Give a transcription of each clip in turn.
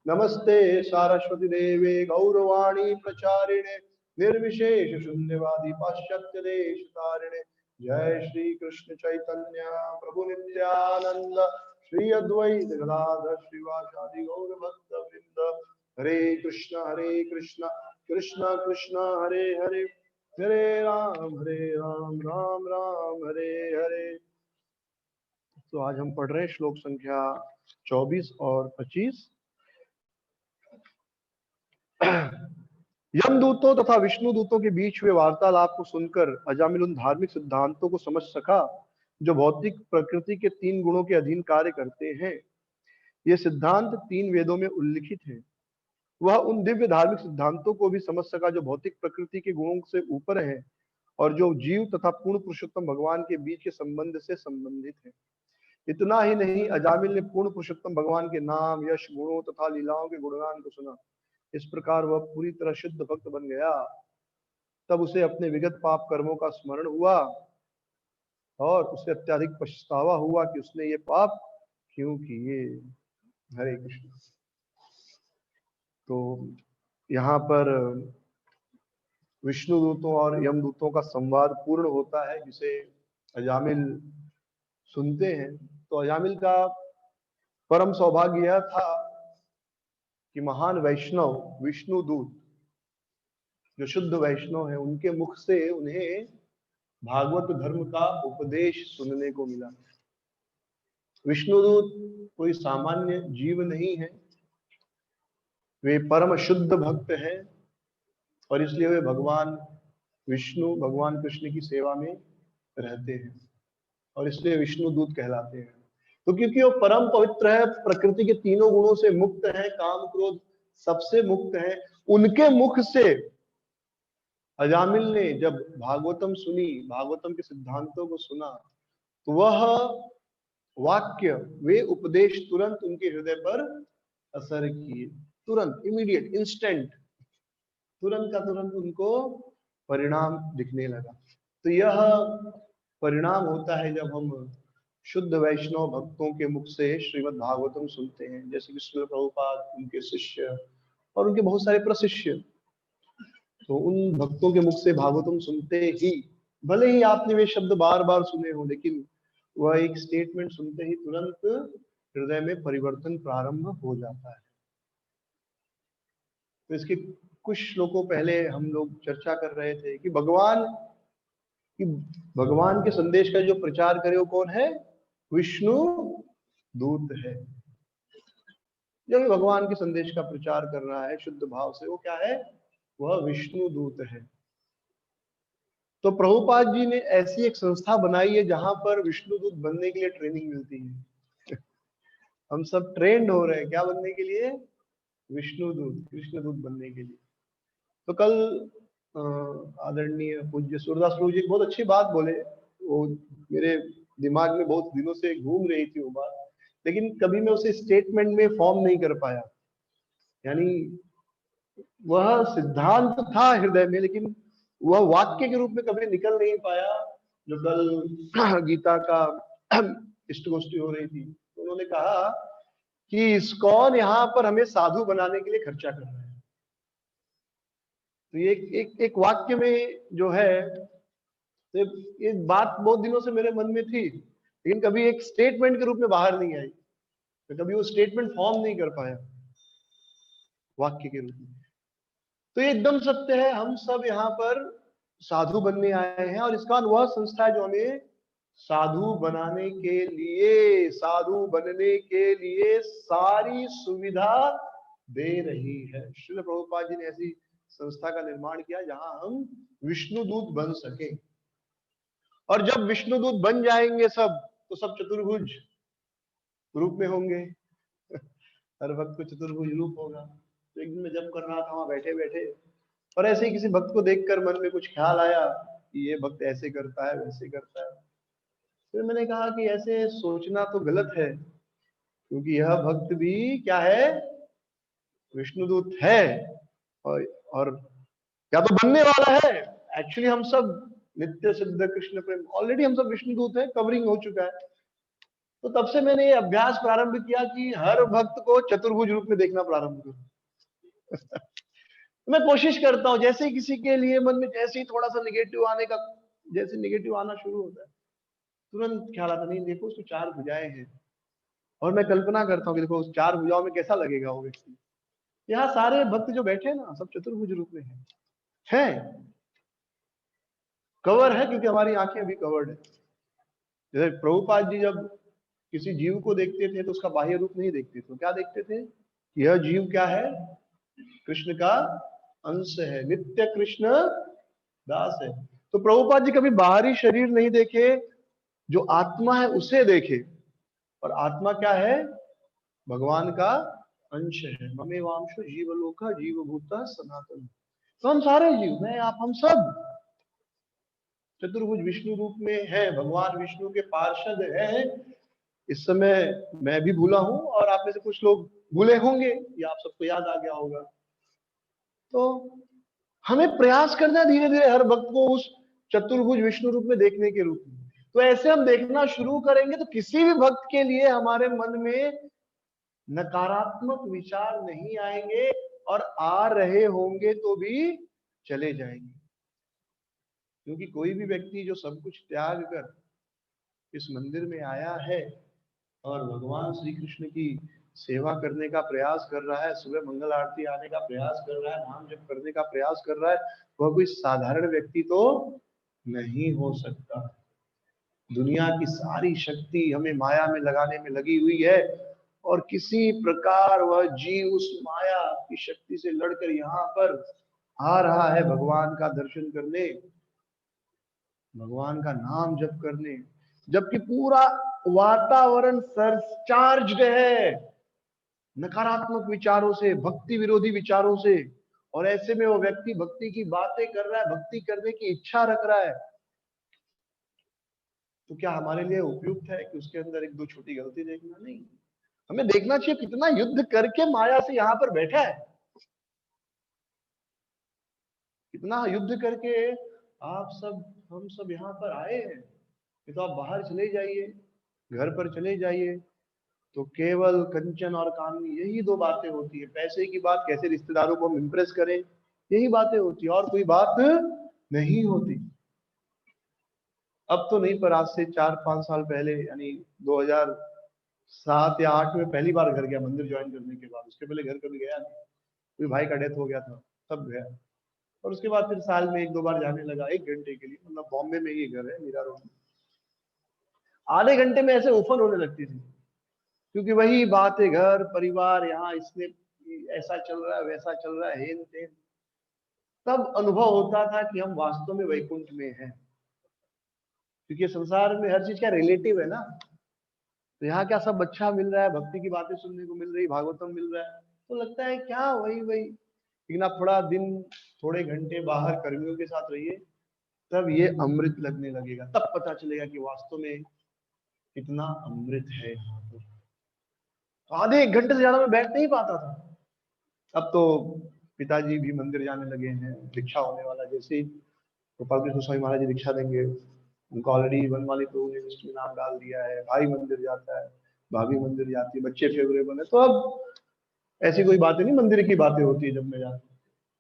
नमस्ते सारस्वती देवे गौरवाणी प्रचारिणे निर्विशेष शून्यवादी पाश्चात्य देश तारिणे। जय श्री कृष्ण चैतन्य प्रभु नित्यानंद श्री अद्वैत गदाधर श्रीवासादि गौर भक्त वृंद। हरे कृष्ण कृष्ण कृष्ण हरे हरे, हरे राम राम राम हरे हरे। तो आज हम पढ़ रहे हैं श्लोक संख्या 24 और 25। यमदूतों तथा विष्णु दूतों के बीच हुए वार्तालाप को सुनकर अजामिल उन धार्मिक सिद्धांतों को समझ सका जो भौतिक प्रकृति के 3 गुणों के अधीन कार्य करते हैं। ये सिद्धांत 3 वेदों में उल्लिखित हैं। वह उन दिव्य धार्मिक सिद्धांतों को भी समझ सका जो भौतिक प्रकृति के गुणों से ऊपर हैं और जो जीव तथा पूर्ण पुरुषोत्तम भगवान के बीच के संबंध से संबंधित है। इतना ही नहीं, अजामिल ने पूर्ण पुरुषोत्तम भगवान के नाम, यश, गुणों तथा लीलाओं के गुणगान को सुना। इस प्रकार वह पूरी तरह शुद्ध भक्त बन गया। तब उसे अपने विगत पाप कर्मों का स्मरण हुआ और उसे अत्यधिक पछतावा हुआ कि उसने ये पाप क्यों किए। हरे कृष्ण। तो यहाँ पर विष्णु दूतों और यमदूतों का संवाद पूर्ण होता है, जिसे अजामिल सुनते हैं। तो अजामिल का परम सौभाग्य यह था कि महान वैष्णव विष्णु दूत, जो शुद्ध वैष्णव है, उनके मुख से उन्हें भागवत धर्म का उपदेश सुनने को मिला। विष्णुदूत कोई सामान्य जीव नहीं है, वे परम शुद्ध भक्त हैं और इसलिए वे भगवान विष्णु, भगवान कृष्ण की सेवा में रहते हैं और इसलिए विष्णु दूत कहलाते हैं। तो क्योंकि वो परम पवित्र है, प्रकृति के 3 गुणों से मुक्त है, काम क्रोध सबसे मुक्त है, उनके मुख से अजामिल ने जब भागवतम सुनी, भागवतम के सिद्धांतों को सुना, तो वह वाक्य, वे उपदेश तुरंत उनके हृदय पर असर किए। तुरंत, इमीडिएट, इंस्टेंट, तुरंत का तुरंत उनको परिणाम दिखने लगा। तो यह परिणाम होता है जब हम शुद्ध वैष्णव भक्तों के मुख से श्रीमद् भागवतम सुनते हैं, जैसे कि श्रील प्रभुपाद, उनके शिष्य और उनके बहुत सारे प्रशिष्य। तो उन भक्तों के मुख से भागवतम सुनते ही, भले ही आपने वे शब्द बार बार सुने हो, लेकिन वह एक स्टेटमेंट सुनते ही तुरंत हृदय में परिवर्तन प्रारंभ हो जाता है। तो इसके कुछ श्लोकों पहले हम लोग चर्चा कर रहे थे कि भगवान के संदेश का जो प्रचार करे वो कौन है? विष्णु दूत है। जो भी भगवान के संदेश का प्रचार कर रहा है शुद्ध भाव से, वो क्या है? वह विष्णु दूत है। तो प्रभुपाद जी ने ऐसी एक संस्था बनाई है जहां पर विष्णु दूत बनने के लिए ट्रेनिंग मिलती है। हम सब ट्रेंड हो रहे हैं क्या बनने के लिए? विष्णु दूत, कृष्ण दूत बनने के लिए। तो कल आदरणीय पूज्य सूरदास प्रभु जी बहुत अच्छी बात बोले, वो मेरे दिमाग में बहुत दिनों से घूम रही थी वो बात, लेकिन कभी मैं उसे स्टेटमेंट में फॉर्म नहीं कर पाया। यानी वह सिद्धांत था हृदय में, लेकिन वह वाक्य के रूप में कभी निकल नहीं पाया। जो कल गीता का इष्ट गोष्ठी हो रही थी, तो उन्होंने कहा कि इस्कॉन यहाँ पर हमें साधु बनाने के लिए खर्चा कर रहा है। तो ये एक वाक्य में जो है, तो ये बात बहुत दिनों से मेरे मन में थी, लेकिन कभी एक स्टेटमेंट के रूप में बाहर नहीं आई। तो कभी वो स्टेटमेंट फॉर्म नहीं कर पाया वाक्य के रूप में। तो ये एकदम सत्य है, हम सब यहाँ पर साधु बनने आए हैं और इसका वह संस्था है जो हमें साधु बनाने के लिए, साधु बनने के लिए सारी सुविधा दे रही है। श्रील प्रभुपाद जी ने ऐसी संस्था का निर्माण किया जहां हम विष्णु दूत बन सके। और जब विष्णु दूत बन जाएंगे सब, तो सब चतुर्भुज रूप में होंगे। हर भक्त को चतुर्भुज रूप होगा। तो एक दिन मैं जब कर रहा था वहां बैठे बैठे, और ऐसे ही किसी भक्त को देखकर मन में कुछ ख्याल आया कि ये भक्त ऐसे करता है, वैसे करता है। फिर मैंने कहा कि ऐसे सोचना तो गलत है, क्योंकि यह भक्त भी क्या है? विष्णुदूत है और क्या तो बनने वाला है। एक्चुअली हम सब नित्य सिद्ध कृष्ण प्रेम, ऑलरेडी हम सब विष्णुदूत है, कवरिंग हो चुका है। तो तब से मैंने ये अभ्यास प्रारंभ किया कि हर भक्त को चतुर्भुज रूप में देखना प्रारंभ करूं। मैं कोशिश करता हूँ, जैसे ही किसी के लिए मन में जैसे ही थोड़ा सा निगेटिव आने का, जैसे निगेटिव आना शुरू होता है, तुरंत ख्याल आता नहीं, देखो उसको 4 भुजाएं हैं, और मैं कल्पना करता हूँ कि देखो उस 4 भुजाओं में कैसा लगेगा वो व्यक्ति। यहाँ सारे भक्त जो बैठे हैं ना, सब चतुर्भुज रूप में है, कवर है, क्योंकि हमारी आंखें अभी कवर्ड है। जैसे प्रभुपाद जी जब किसी जीव को देखते थे तो उसका बाह्य रूप नहीं देखते थे, क्या देखते थे? यह जीव क्या है? कृष्ण का अंश है, नित्य कृष्ण दास है। तो प्रभुपाद जी कभी बाहरी शरीर नहीं देखे, जो आत्मा है उसे देखे, और आत्मा क्या है? भगवान का अंश है। ममे वांशो जीवलोका जीवभूता सनातन। तो हम सारे जीव, मैं आप हम सब चतुर्भुज विष्णु रूप में है, भगवान विष्णु के पार्षद है। इस समय मैं भी भूला हूं, और आप में से कुछ लोग भूले होंगे, या आप सबको याद आ गया होगा। तो हमें प्रयास करना धीरे धीरे हर भक्त को उस चतुर्भुज विष्णु रूप में देखने के रूप में। तो ऐसे हम देखना शुरू करेंगे तो किसी भी भक्त के लिए हमारे मन में नकारात्मक विचार नहीं आएंगे, और आ रहे होंगे तो भी चले जाएंगे। क्योंकि कोई भी व्यक्ति जो सब कुछ त्याग कर इस मंदिर में आया है और भगवान श्री कृष्ण की सेवा करने का प्रयास कर रहा है, सुबह मंगल आरती आने का प्रयास कर रहा है, नाम जप करने का प्रयास कर रहा है, वह कोई साधारण व्यक्ति तो नहीं हो सकता। दुनिया की सारी शक्ति हमें माया में लगाने में लगी हुई है, और किसी प्रकार वह जीव उस माया की शक्ति से लड़कर यहाँ पर आ रहा है भगवान का दर्शन करने, भगवान का नाम जप करने, जबकि पूरा वातावरण सरचार्ज्ड है नकारात्मक विचारों से, भक्ति विरोधी विचारों से। और ऐसे में वो व्यक्ति भक्ति की बातें कर रहा है, भक्ति करने की इच्छा रख रहा है, तो क्या हमारे लिए उपयुक्त है कि उसके अंदर एक दो छोटी गलती देखना? नहीं, हमें देखना चाहिए कितना युद्ध करके माया से यहाँ पर बैठा है, कितना युद्ध करके आप सब हम सब यहाँ पर आए हैं। ये तो आप बाहर चले जाइए, घर पर चले जाइए, तो केवल कंचन और कामनी यही दो बातें होती है। पैसे की बात, कैसे रिश्तेदारों को हम इम्प्रेस करें, यही बातें होती है, और कोई बात नहीं होती। अब तो नहीं, पर आज से 4-5 साल पहले, यानी 2007 या 8 में पहली बार घर गया मंदिर ज्वाइन करने के बाद। उसके पहले घर कभी गया नहीं, कोई भाई का डेथ हो गया था तब गया, और उसके बाद फिर साल में 1-2 बार जाने लगा, 1 घंटे के लिए। मतलब बॉम्बे में ही घर है, मीरा रोड में। आधे घंटे में ऐसे उफन होने लगती थी, क्योंकि वही बात है, घर परिवार, यहाँ इसने ऐसा चल रहा है, वैसा चल रहा है, हेन तेन। तब अनुभव होता था कि हम वास्तव में वैकुंठ में हैं, क्योंकि संसार में हर चीज क्या रिलेटिव है ना। तो यहाँ क्या सब अच्छा मिल रहा है, भक्ति की बातें सुनने को मिल रही, भागवतम मिल रहा है, तो लगता है क्या वही वही। लेकिन आप थोड़ा दिन, थोड़े घंटे बाहर कर्मियों के साथ रहिए, तब ये अमृत लगने लगेगा, तब पता चलेगा कि वास्तव में कितना अमृत है यहाँ पर। तो आधे 1 घंटे से ज्यादा मैं बैठ नहीं पाता था। अब तो पिताजी भी मंदिर जाने लगे हैं, दीक्षा होने वाला। जैसे ही गोपाल कृष्ण स्वामी महाराज जी दीक्षा देंगे, उनको ऑलरेडी वनमाली प्रभु ने लिस्ट में नाम डाल दिया है। भाई मंदिर जाता है, भाभी मंदिर जाती है, बच्चे फेवरेबल है। तो अब ऐसी कोई बातें नहीं, मंदिर की बातें होती है जब मैं जाता हूँ।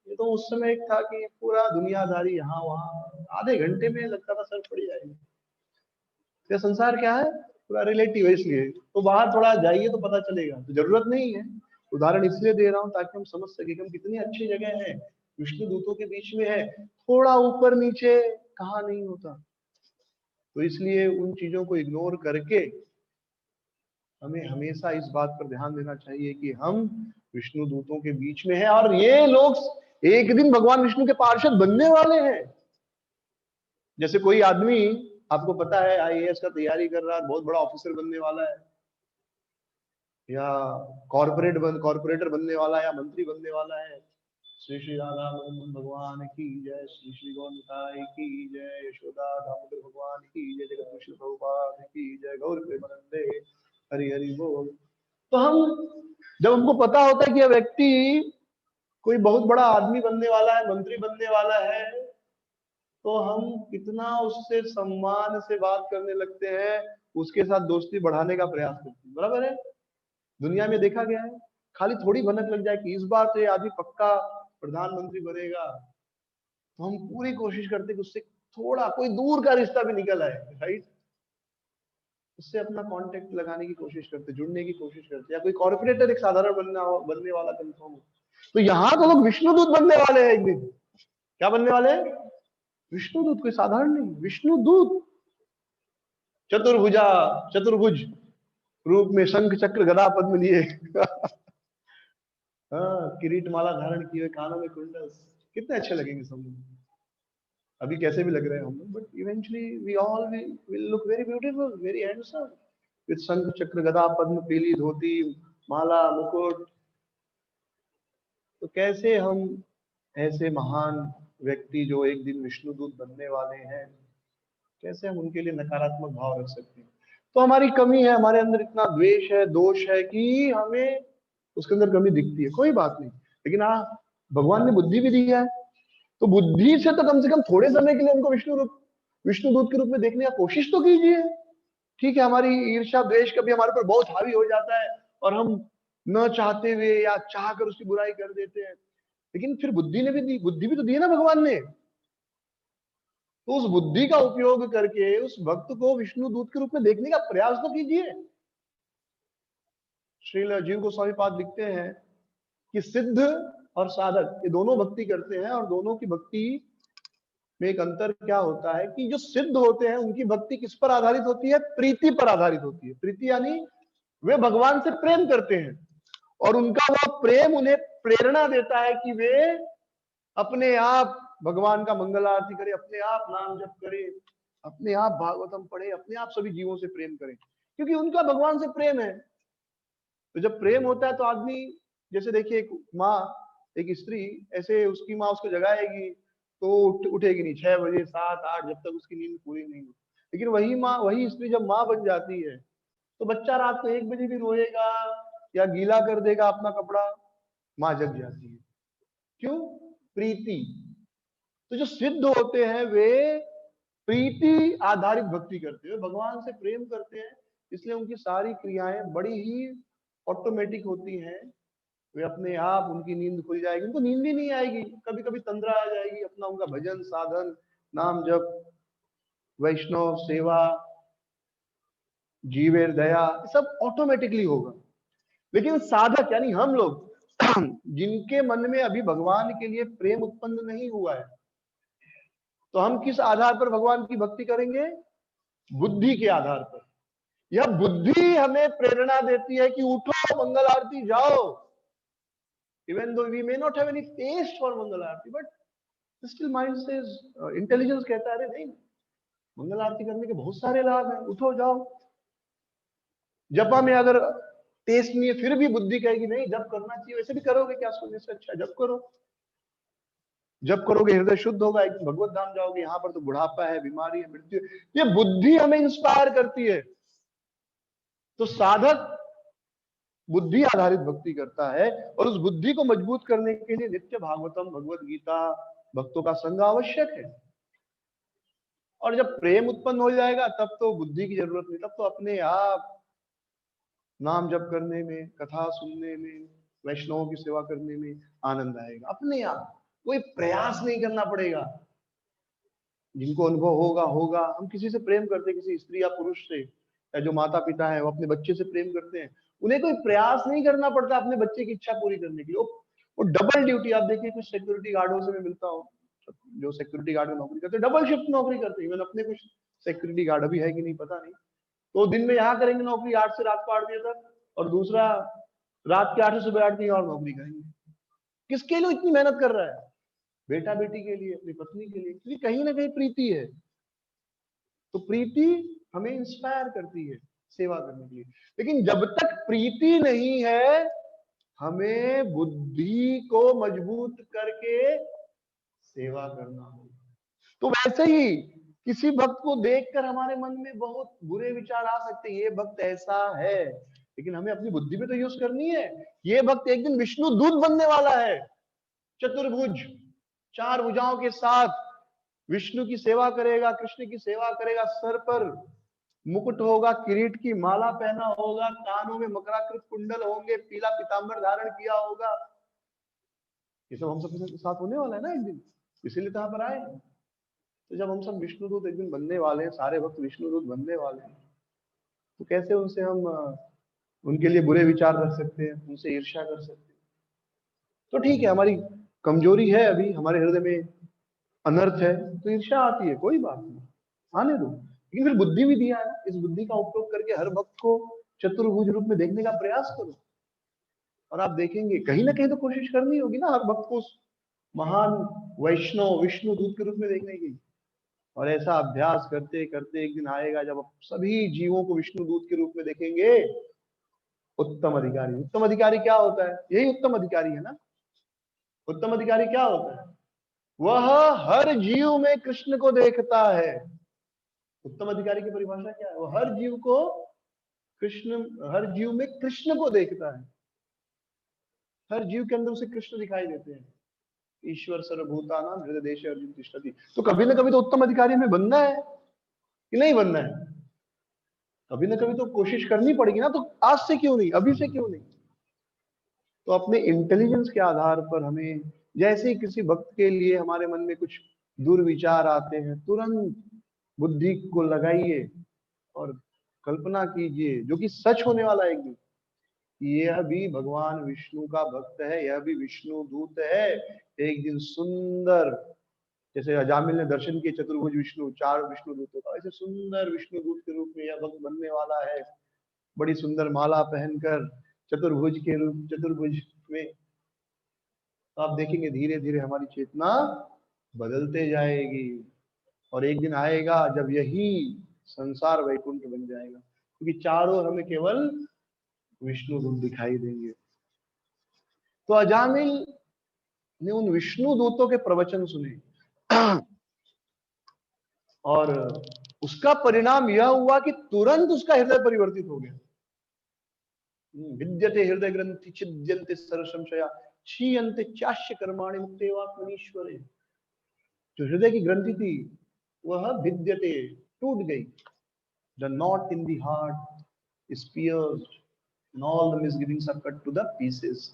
ये तो उस समय एक था कि पूरा दुनियादारी यहाँ वहाँ, आधे घंटे में लगता था सर पड़ जाएगी। ये संसार क्या है, पूरा रिलेटिव है। इसलिए तो बाहर थोड़ा जाइए तो पता चलेगा, तो जरूरत नहीं है। उदाहरण इसलिए दे रहा हूँ ताकि हम समझ सके कि हम कितनी अच्छी जगह है, विष्णु दूतों के बीच में है, थोड़ा ऊपर नीचे कहाँ नहीं होता। तो इसलिए उन चीजों को इग्नोर करके हमें हमेशा इस बात पर ध्यान देना चाहिए कि हम विष्णु दूतों के बीच में हैं, और ये लोग एक दिन भगवान विष्णु के पार्षद बनने वाले हैं। जैसे कोई आदमी, आपको पता है, आईएएस का तैयारी कर रहा है, बहुत बड़ा ऑफिसर बनने वाला है, या कॉर्पोरेटर बनने वाला है, या मंत्री बनने वाला है। श्री श्री राधा मोहन भगवान की जय, श्री श्री गौनिताय की जय, यशोदा दामोदर भगवान की जय, जगत विष्णु प्रभुपाद की जय, गौर प्रेमानंदे, हरि हरि बोल। तो हम, जब हमको पता होता है कि यह व्यक्ति कोई बहुत बड़ा आदमी बनने वाला है, मंत्री बनने वाला है, तो हम कितना उससे सम्मान से बात करने लगते हैं, उसके साथ दोस्ती बढ़ाने का प्रयास करती है। बराबर है, दुनिया में देखा गया है। खाली थोड़ी भनक लग जाए कि इस बार तो ये आदमी पक्का प्रधानमंत्री बनेगा, तो हम पूरी कोशिश करते कि उससे थोड़ा कोई दूर का रिश्ता भी निकल आए, राइट। उससे अपना कांटेक्ट लगाने की कोशिश करते, जुड़ने की कोशिश करते, या कोई कॉर्पोरेटर एक साधारण बनने वाला कंफर्म हो। तो यहाँ तो लोग विष्णुदूत बनने वाले हैं एक दिन। क्या बनने वाले हैं? विष्णुदूत। कोई साधारण नहीं, विष्णुदूत। चतुर्भुजा, चतुर्भुज रूप में शंख चक्र गदा पद्म लिए हाँ, किरीट माला धारण किए, कानों में कुंडल। कितने अच्छे लगेंगे सब लोग। अभी कैसे भी लग रहे हैं हम लोग, but eventually we all will look very beautiful, very handsome, with शंख चक्र गदा पद्म, पीली धोती, माला, मुकुट। तो कैसे हम ऐसे महान व्यक्ति जो एक दिन विष्णुदूत बनने वाले हैं, कैसे हम उनके लिए नकारात्मक भाव रख सकते हैं? तो हमारी कमी है, हमारे अंदर इतना द्वेष है, दोष है कि हमें उसके अंदर कमी दिखती है। कोई बात नहीं, लेकिन हाँ, भगवान ने बुद्धि भी दी है, तो बुद्धि से तो कम से कम थोड़े समय के लिए उनको विष्णुदूत के रूप में देखने का कोशिश तो कीजिए। ठीक है, हमारी ईर्ष्या द्वेष कभी हमारे पर बहुत हावी हो जाता है और हम न चाहते हुए या चाह कर उसकी बुराई कर देते हैं, लेकिन फिर बुद्धि ने भी दी, बुद्धि भी तो दी है ना भगवान ने। तो उस बुद्धि का उपयोग करके उस भक्त को विष्णु दूत के रूप में देखने का प्रयास तो कीजिए। श्रील जीव गोस्वामी पाद लिखते हैं कि सिद्ध और साधक ये दोनों भक्ति करते हैं, और दोनों की भक्ति में एक अंतर क्या होता है कि जो सिद्ध होते हैं उनकी भक्ति किस पर आधारित होती है? प्रीति पर आधारित होती है। प्रीति यानी वे भगवान से प्रेम करते हैं, और उनका वह प्रेम उन्हें प्रेरणा देता है कि वे अपने आप भगवान का मंगल आरती करें, अपने आप नाम जप करें, अपने आप भागवतम पढ़े, अपने आप सभी जीवों से प्रेम करें, क्योंकि उनका भगवान से प्रेम है। तो जब प्रेम होता है तो आदमी, जैसे देखिए एक माँ, एक स्त्री, ऐसे उसकी माँ उसको जगाएगी तो उठेगी नहीं 6 बजे 7 8, जब तक उसकी नींद पूरी नहीं हो। लेकिन वही माँ, वही स्त्री जब माँ बन जाती है तो बच्चा रात को 1 बजे भी रोएगा या गीला कर देगा अपना कपड़ा, माँ जग जाती है। क्यों? प्रीति। तो जो सिद्ध होते हैं वे प्रीति आधारित भक्ति करते हैं, भगवान से प्रेम करते हैं, इसलिए उनकी सारी क्रियाएं बड़ी ही ऑटोमेटिक होती हैं। वे अपने आप, उनकी नींद खुल जाएगी, उनको नींद भी नहीं आएगी, कभी कभी तंद्रा आ जाएगी, अपना उनका भजन साधन, नाम जप, वैष्णव सेवा, जीवेर दया, सब ऑटोमेटिकली होगा। लेकिन साधक यानी हम लोग जिनके मन में अभी भगवान के लिए प्रेम उत्पन्न नहीं हुआ है, तो हम किस आधार पर भगवान की भक्ति करेंगे? बुद्धि के आधार पर। यह बुद्धि हमें प्रेरणा देती है कि उठो, मंगल आरती जाओ। Even though we may not have any taste for mangal aarti, but still mind says, intelligence कहता है अरे नहीं, मंगल आरती करने के बहुत सारे लाभ हैं, उठो जाओ। जपा में अगर टेस्ट नहीं है फिर भी बुद्धि कहेगी नहीं जप करना चाहिए, वैसे भी करोगे क्या, सोने से अच्छा जप करो। जब करोगे हृदय शुद्ध होगा, एक भगवत धाम जाओगे। यहाँ पर तो बुढ़ापा है, बीमारी है, मृत्यु है। ये बुद्धि हमें इंस्पायर करती है। तो साधक बुद्धि आधारित भक्ति करता है, और उस बुद्धि को मजबूत करने के लिए नित्य भागवतम, भगवत गीता, भक्तों का संग आवश्यक है। और जब प्रेम उत्पन्न हो जाएगा तब तो बुद्धि की जरूरत नहीं, तब तो अपने आप नाम जप करने में, कथा सुनने में, वैष्णवों की सेवा करने में आनंद आएगा अपने आप। कोई प्रयास नहीं करना पड़ेगा। जिनको अनुभव होगा होगा, हम किसी से प्रेम करते हैं, किसी स्त्री या पुरुष से, या जो माता पिता है वो अपने बच्चे से प्रेम करते हैं, उन्हें कोई प्रयास नहीं करना पड़ता अपने बच्चे की इच्छा पूरी करने के लिए। वो डबल ड्यूटी, आप देखिए कुछ सिक्योरिटी गार्डों से मैं मिलता हूँ, जो सिक्योरिटी गार्ड में नौकरी करते हैं, डबल शिफ्ट नौकरी करते हैं। अपने कुछ सिक्योरिटी गार्ड अभी है कि नहीं पता नहीं, तो दिन में यहाँ करेंगे नौकरी 8 से रात को 8 बजे तक, और दूसरा रात के 8 से सुबह 8 कहीं और नौकरी करेंगे। किसके लिए इतनी मेहनत कर रहा है? बेटा बेटी के लिए, अपनी पत्नी के लिए, क्योंकि कहीं ना कहीं प्रीति है। तो प्रीति हमें इंस्पायर करती है सेवा करने के लिए। लेकिन जब तक प्रीति नहीं है, हमें बुद्धि को मजबूत करके सेवा करना होगा। तो वैसे ही किसी भक्त को देखकर हमारे मन में बहुत बुरे विचार आ सकते हैं, ये भक्त ऐसा है, लेकिन हमें अपनी बुद्धि भी तो यूज करनी है। ये भक्त एक दिन विष्णु दूत बनने वाला है, चतुर्भुज, 4 भुजाओं के साथ विष्णु की सेवा करेगा, कृष्ण की सेवा करेगा, सर पर मुकुट होगा, किरीट की माला पहना होगा, कानों में मकराकृत कुंडल होंगे, पीला पीताम्बर धारण किया होगा। ये सब हम सबके साथ होने वाला है ना एक दिन, इसीलिए तो यहाँ पर आए। तो जब हम सब विष्णुदूत एक दिन बनने वाले हैं, सारे भक्त विष्णुदूत बनने वाले हैं, तो कैसे उनसे हम उनके लिए बुरे विचार रख सकते हैं, उनसे ईर्ष्या कर सकते हैं? तो ठीक है, हमारी कमजोरी है, अभी हमारे हृदय में अनर्थ है, तो ईर्ष्या आती है, कोई बात नहीं, आने दो। लेकिन फिर बुद्धि भी दिया है, इस बुद्धि का उपयोग करके हर भक्त को चतुर्भुज रूप में देखने का प्रयास करो, और आप देखेंगे कहीं ना कहीं तो कोशिश करनी होगी ना हर भक्त को महान वैष्णव विष्णु दूत के रूप में देखने की। और ऐसा अभ्यास करते करते एक दिन आएगा जब आप सभी जीवों को विष्णु दूत के रूप में देखेंगे। उत्तम अधिकारी, उत्तम अधिकारी क्या होता है? यही उत्तम अधिकारी है ना। उत्तम अधिकारी क्या होता है? वह हर जीव में कृष्ण को देखता है। उत्तम अधिकारी की परिभाषा क्या है? वो हर जीव को कृष्ण, हर जीव में कृष्ण को देखता है, हर जीव के अंदर उसे कृष्ण दिखाई देते हैं। ईश्वर सर्वभूतानां हृदय देशे अर्जुन तिष्ठति। तो कभी ना कभी तो उत्तम अधिकारी में बनना है कि नहीं बनना है? कभी ना कभी तो कोशिश करनी पड़ेगी ना। तो आज से क्यों नहीं, अभी से क्यों नहीं? तो अपने इंटेलिजेंस के आधार पर हमें, जैसे ही किसी भक्त के लिए हमारे मन में कुछ दुर्विचार आते हैं, तुरंत बुद्धि को लगाइए और कल्पना कीजिए, जो कि सच होने वाला है एक दिन, यह भी भगवान विष्णु का भक्त है, यह भी विष्णु दूत है। एक दिन सुंदर, जैसे अजामिल ने दर्शन किए चतुर्भुज विष्णु, चार विष्णु दूतों का, ऐसे सुंदर विष्णु दूत के रूप में यह भक्त बनने वाला है, बड़ी सुंदर माला पहनकर चतुर्भुज के रूप, चतुर्भुज में। तो आप देखेंगे धीरे धीरे हमारी चेतना बदलते जाएगी, और एक दिन आएगा जब यही संसार वैकुंठ बन जाएगा, क्योंकि चारों ओर हमें केवल विष्णु दूत दिखाई देंगे। तो अजामिल ने उन विष्णु दूतों के प्रवचन सुने और उसका परिणाम यह हुआ कि तुरंत उसका हृदय परिवर्तित हो गया। विद्यते हृदय ग्रंथि छिद्यन्ते सर्व संशया क्षीयन्ते चास्य कर्माणि मुक्तेवात्मनीश्वरे। जो हृदय की ग्रंथि थी वह विद्यते, टूट गई। The knot in the heart is pierced and all the misgivings are cut to the pieces.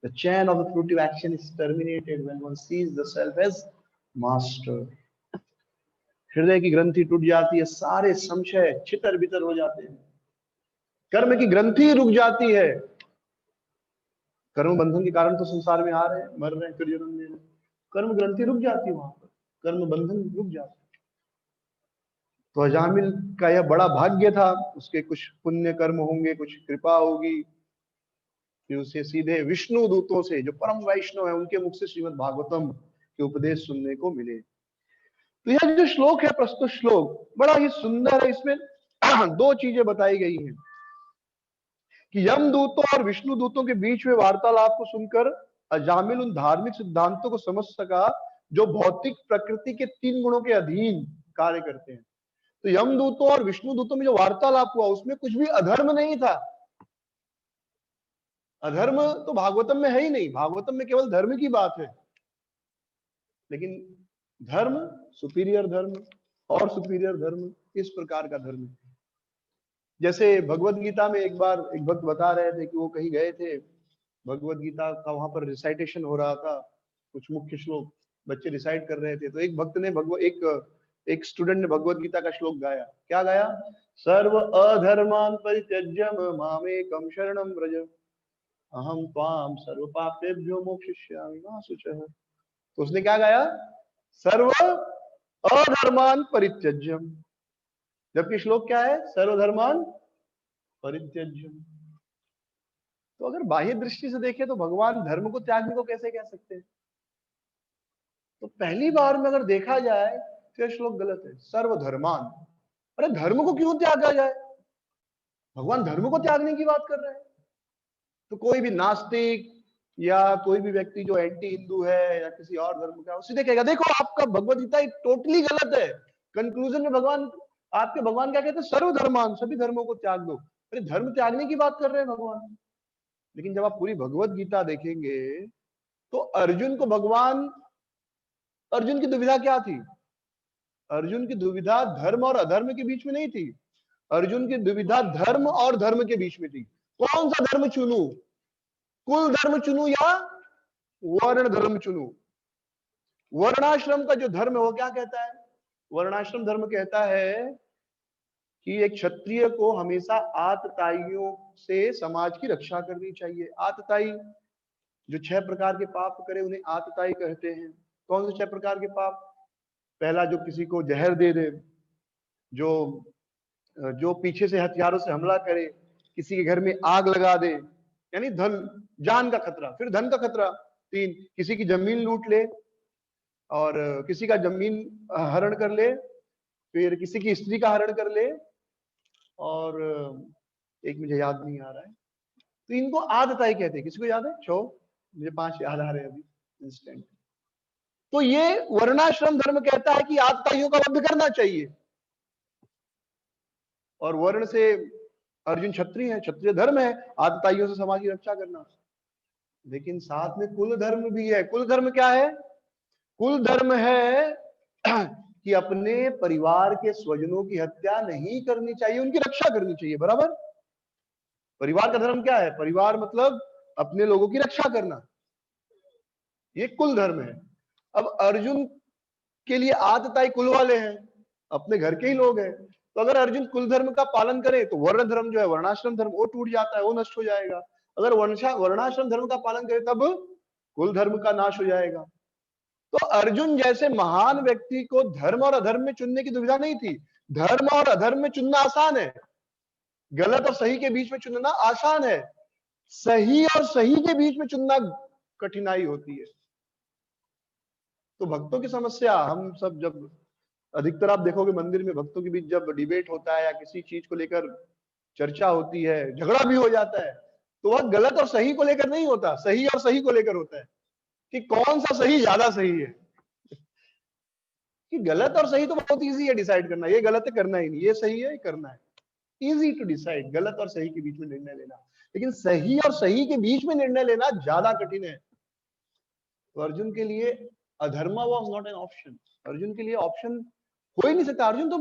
The chain of the fruitive action is terminated when one sees the self as master. हृदय की ग्रंथि टूट जाती है, सारे संशय छितर बितर हो जाते हैं, कर्म की ग्रंथि रुक जाती है। कर्म बंधन के कारण तो संसार में आ रहे हैं, मर रहे हैं, फिर जन्म ले रहे हैं। कर्म ग्रंथि रुक जाती है, वहां पर कर्म बंधन रुक जाता है। तो अजामिल का यह बड़ा भाग्य था, उसके कुछ पुण्य कर्म होंगे, कुछ कृपा होगी कि उसे सीधे विष्णु दूतों से, जो परम वैष्णव है, उनके मुख से श्रीमद् भागवतम के उपदेश सुनने को मिले। तो यह जो श्लोक है, प्रस्तुत श्लोक बड़ा ही सुंदर है। इसमें दो चीजें बताई गई हैं कि यम दूतों और विष्णु दूतों के बीच में वार्तालाप को सुनकर अजामिल उन धार्मिक सिद्धांतों को समझ सका जो भौतिक प्रकृति के तीन गुणों के अधीन कार्य करते हैं। तो यम दूतों और विष्णु दूतों में जो वार्तालाप हुआ उसमें कुछ भी अधर्म नहीं था। अधर्म तो भागवतम में है ही नहीं, भागवतम में केवल धर्म की बात है। लेकिन धर्म, सुपीरियर धर्म और सुपीरियर धर्म, इस प्रकार का धर्म। जैसे भगवत गीता में एक बार एक भक्त बता रहे थे कि वो कहीं गए थे, भगवत गीता का वहां पर रिसाइटेशन हो रहा था, कुछ मुख्य श्लोक बच्चे रिसाइट कर रहे थे। तो एक भक्त ने एक स्टूडेंट ने भगवत गीता का श्लोक गाया। क्या गाया? सर्व अधर्मान परित्यज्य मामेकं शरणं व्रज अहम त्वाम सर्व पापेभ्यो मोक्षयिष्यामि मा शुचः। तो उसने क्या गाया? सर्व अधर्मान परित्यज्यम, जबकि श्लोक क्या है? सर्वधर्मान परित्यज्यम। तो अगर बाह्य दृष्टि से देखें तो भगवान धर्म को त्यागने को कैसे कह सकते हैं? तो पहली बार में अगर देखा जाए तो यह श्लोक गलत है। सर्वधर्मान, अरे धर्म को क्यों त्यागा जाए? भगवान धर्म को त्यागने की बात कर रहे हैं। तो कोई भी नास्तिक या कोई भी व्यक्ति जो एंटी हिंदू है या किसी और धर्म का, सीधे कहेगा देखो आपका भगवत गीता टोटली गलत है। कंक्लूजन में आपके भगवान क्या कहते हैं? सर्वधर्मान, सभी धर्मों को त्याग दो। अरे धर्म त्यागने की बात कर रहे हैं भगवान। लेकिन जब आप पूरी भगवत गीता देखेंगे तो अर्जुन को भगवान, अर्जुन की दुविधा क्या थी? अर्जुन की दुविधा धर्म और अधर्म के बीच में नहीं थी। अर्जुन की दुविधा धर्म और धर्म के बीच में थी। कौन सा धर्म चुनूं? कुल धर्म चुनूं या वर्ण धर्म चुनूं? वर्णाश्रम का जो धर्म है वो क्या कहता है? वर्णाश्रम धर्म कहता है कि एक क्षत्रिय को हमेशा आतताइयों से समाज की रक्षा करनी चाहिए। आतताई जो 6 प्रकार के पाप करे उन्हें आतताई कहते हैं। कौन से 6 प्रकार के पाप? पहला, जो किसी को जहर दे दे, जो जो पीछे से हथियारों से हमला करे, किसी के घर में आग लगा दे, यानी धन जान का खतरा। फिर धन का खतरा 3, किसी की जमीन लूट ले और किसी का जमीन हरण कर ले, फिर किसी की स्त्री का हरण कर ले, और एक मुझे याद नहीं आ रहा है। तो इनको आतताई कहते हैं। किसी को याद है? छो, मुझे 5 याद आ रहे हैं अभी इंस्टेंट। तो ये वर्णाश्रम धर्म कहता है कि आतताइयों का वध करना चाहिए। और वर्ण से अर्जुन क्षत्रिय है, क्षत्रिय धर्म है आतताइयों से समाज की रक्षा करना। लेकिन साथ में कुल धर्म भी है। कुल धर्म क्या है? कुल धर्म है कि अपने परिवार के स्वजनों की हत्या नहीं करनी चाहिए, उनकी रक्षा करनी चाहिए। बराबर? परिवार का धर्म क्या है? परिवार मतलब अपने लोगों की रक्षा करना, ये कुल धर्म है। अब अर्जुन के लिए आतताई कुल वाले हैं, अपने घर के ही लोग हैं। तो अगर अर्जुन कुल धर्म का पालन करे तो वर्ण धर्म जो है, वर्णाश्रम धर्म, वो टूट जाता है, वो नष्ट हो जाएगा। अगर वर्णाश्रम धर्म का पालन करे तब कुल धर्म का नाश हो जाएगा। तो अर्जुन जैसे महान व्यक्ति को धर्म और अधर्म में चुनने की दुविधा नहीं थी। धर्म और अधर्म में चुनना आसान है, गलत और सही के बीच में चुनना आसान है, सही और सही के बीच में चुनना कठिनाई होती है। तो भक्तों की समस्या, हम सब जब अधिकतर आप देखोगे मंदिर में भक्तों के बीच जब डिबेट होता है या किसी चीज को लेकर चर्चा होती है, झगड़ा भी हो जाता है, तो वह गलत और सही को लेकर नहीं होता, सही और सही को लेकर होता है कि कौन सा सही ज्यादा सही है। कि गलत और सही तो बहुत इजी है डिसाइड करना, ये गलत है करना ही नहीं, ये सही है करना है, इजी टू डिसाइड गलत और सही के बीच में निर्णय लेना। लेकिन सही और सही के बीच में निर्णय लेना ज्यादा कठिन है। तो अर्जुन के लिए अधर्म was not an option. Arjun के लिए ऑप्शन हो ही नहीं सकता। अर्जुन तो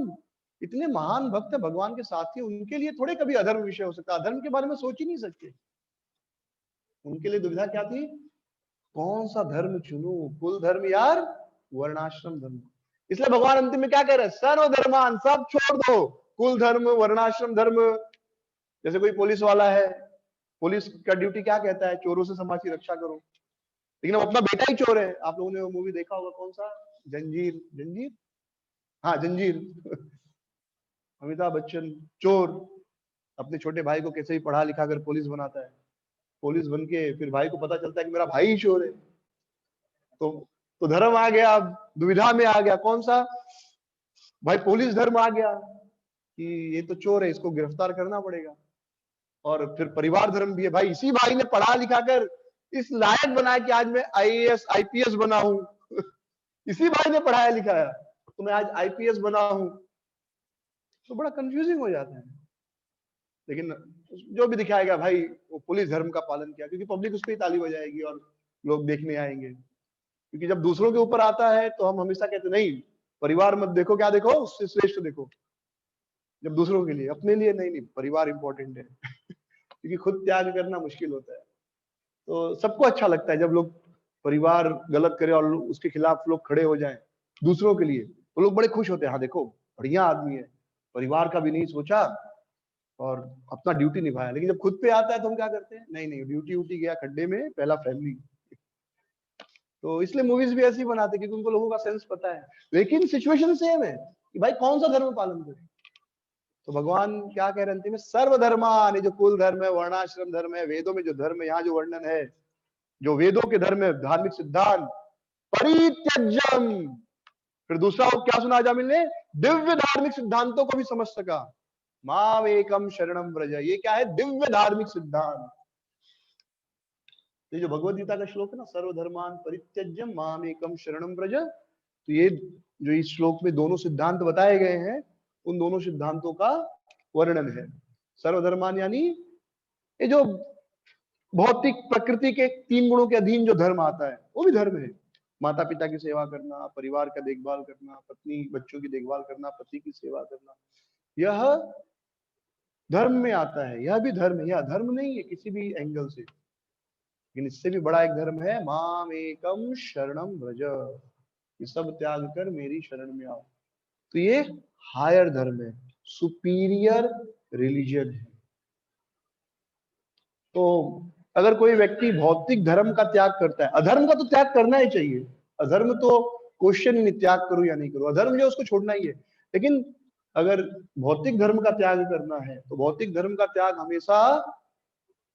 इतने महान भक्त है, भगवान के साथी, उनके लिए थोड़े कभी अधर्म विषय हो सकता, अधर्म के बारे में सोच ही नहीं सकते। उनके लिए दुविधा क्या थी? कौन सा धर्म चुनूं, कुल धर्म यार वर्णाश्रम धर्म। इसलिए भगवान अंतिम में क्या कह रहे हैं? सर्वधर्मान, सब छोड़ दो, कुल धर्म वर्णाश्रम धर्म। जैसे कोई पुलिस वाला है, पुलिस का ड्यूटी क्या कहता है? चोरों से समाज की रक्षा करो। लेकिन अब अपना बेटा ही चोर है। आप लोगों ने वो मूवी देखा होगा, कौन सा, जंजीर, जंजीर, हाँ जंजीर। अमिताभ बच्चन चोर अपने छोटे भाई को कैसे ही पढ़ा लिखा कर पुलिस बनाता है, पुलिस बन के फिर भाई को पता चलता है कि मेरा भाई ही चोर है। तो तो धर्म आ गया, अब दुविधा में आ गया, कौन सा भाई? पुलिस धर्म आ गया कि ये तो चोर है, इसको गिरफ्तार करना पड़ेगा। और फिर परिवार धर्म भी है, भाई इसी भाई ने पढ़ा लिखा कर इस लायक बनाया कि आज मैं आईएएस आईपीएस बना हूं। इसी भाई ने पढ़ाया लिखाया तो मैं आज आईपीएस बना हूं। तो बड़ा कंफ्यूजिंग हो जाता है। लेकिन जो भी दिखाएगा भाई वो पुलिस धर्म का पालन किया, क्योंकि पब्लिक उस पर ही ताली बजाएगी और लोग देखने आएंगे। क्योंकि जब दूसरों के ऊपर आता है तो हम हमेशा कहते नहीं, परिवार मत देखो, क्या देखो? उससे श्रेष्ठ देखो। जब दूसरों के लिए, अपने लिए नहीं, नहीं परिवार इंपॉर्टेंट है। क्योंकि खुद त्याग करना मुश्किल होता है। तो सबको अच्छा लगता है जब लोग परिवार गलत करे और उसके खिलाफ लोग खड़े हो जाएं दूसरों के लिए, तो लोग बड़े खुश होते हैं। हाँ देखो बढ़िया आदमी है, परिवार का भी नहीं सोचा और अपना ड्यूटी निभाया। लेकिन जब खुद पे आता है तो हम क्या करते हैं? नहीं नहीं, ड्यूटी उटी गया खड्डे में, पहला फैमिली। तो इसलिए मूवीज भी ऐसी बनाते क्योंकि उनको लोगों का सेंस पता है। लेकिन सिचुएशन सेम है कि भाई कौन सा धर्म पालन करें। तो भगवान क्या कह रहे हैं? सर्वधर्मान, जो कुल धर्म है, वर्णाश्रम धर्म है, वेदों में जो धर्म है, यहाँ जो वर्णन है, जो वेदों के धर्म है, धार्मिक सिद्धांत, परित्यज्यम। फिर दूसरा क्या सुना जामिल ने? दिव्य धार्मिक सिद्धांतों को भी समझ सका। माम एकम शरणम व्रज, ये क्या है? दिव्य धार्मिक सिद्धांत। ये जो भगवद गीता का श्लोक है ना, सर्वधर्मान परित्यज्यम माम एकम शरणम व्रज, तो ये जो इस श्लोक में दोनों सिद्धांत बताए गए हैं, उन दोनों सिद्धांतों का वर्णन है। सर्वधर्मान यानी ये जो भौतिक प्रकृति के 3 गुणों के अधीन जो धर्म आता है वो भी धर्म है। माता पिता की सेवा करना, परिवार का देखभाल करना, पत्नी बच्चों की देखभाल करना, पति की सेवा करना, यह धर्म में आता है, यह भी धर्म है, यह धर्म नहीं है किसी भी एंगल से, लेकिन इससे भी बड़ा एक धर्म है, माम एकम शरणम व्रज, ये सब त्याग कर मेरी शरण में आओ। तो ये हायर धर्म है, सुपीरियर रिलीजन है। तो अगर कोई व्यक्ति भौतिक धर्म का त्याग करता है, अधर्म का तो त्याग करना ही चाहिए, अधर्म तो क्वेश्चन ही नहीं, त्याग करूं या नहीं करूं, अधर्म जो उसको छोड़ना ही है। लेकिन अगर भौतिक धर्म का त्याग करना है तो भौतिक धर्म का त्याग हमेशा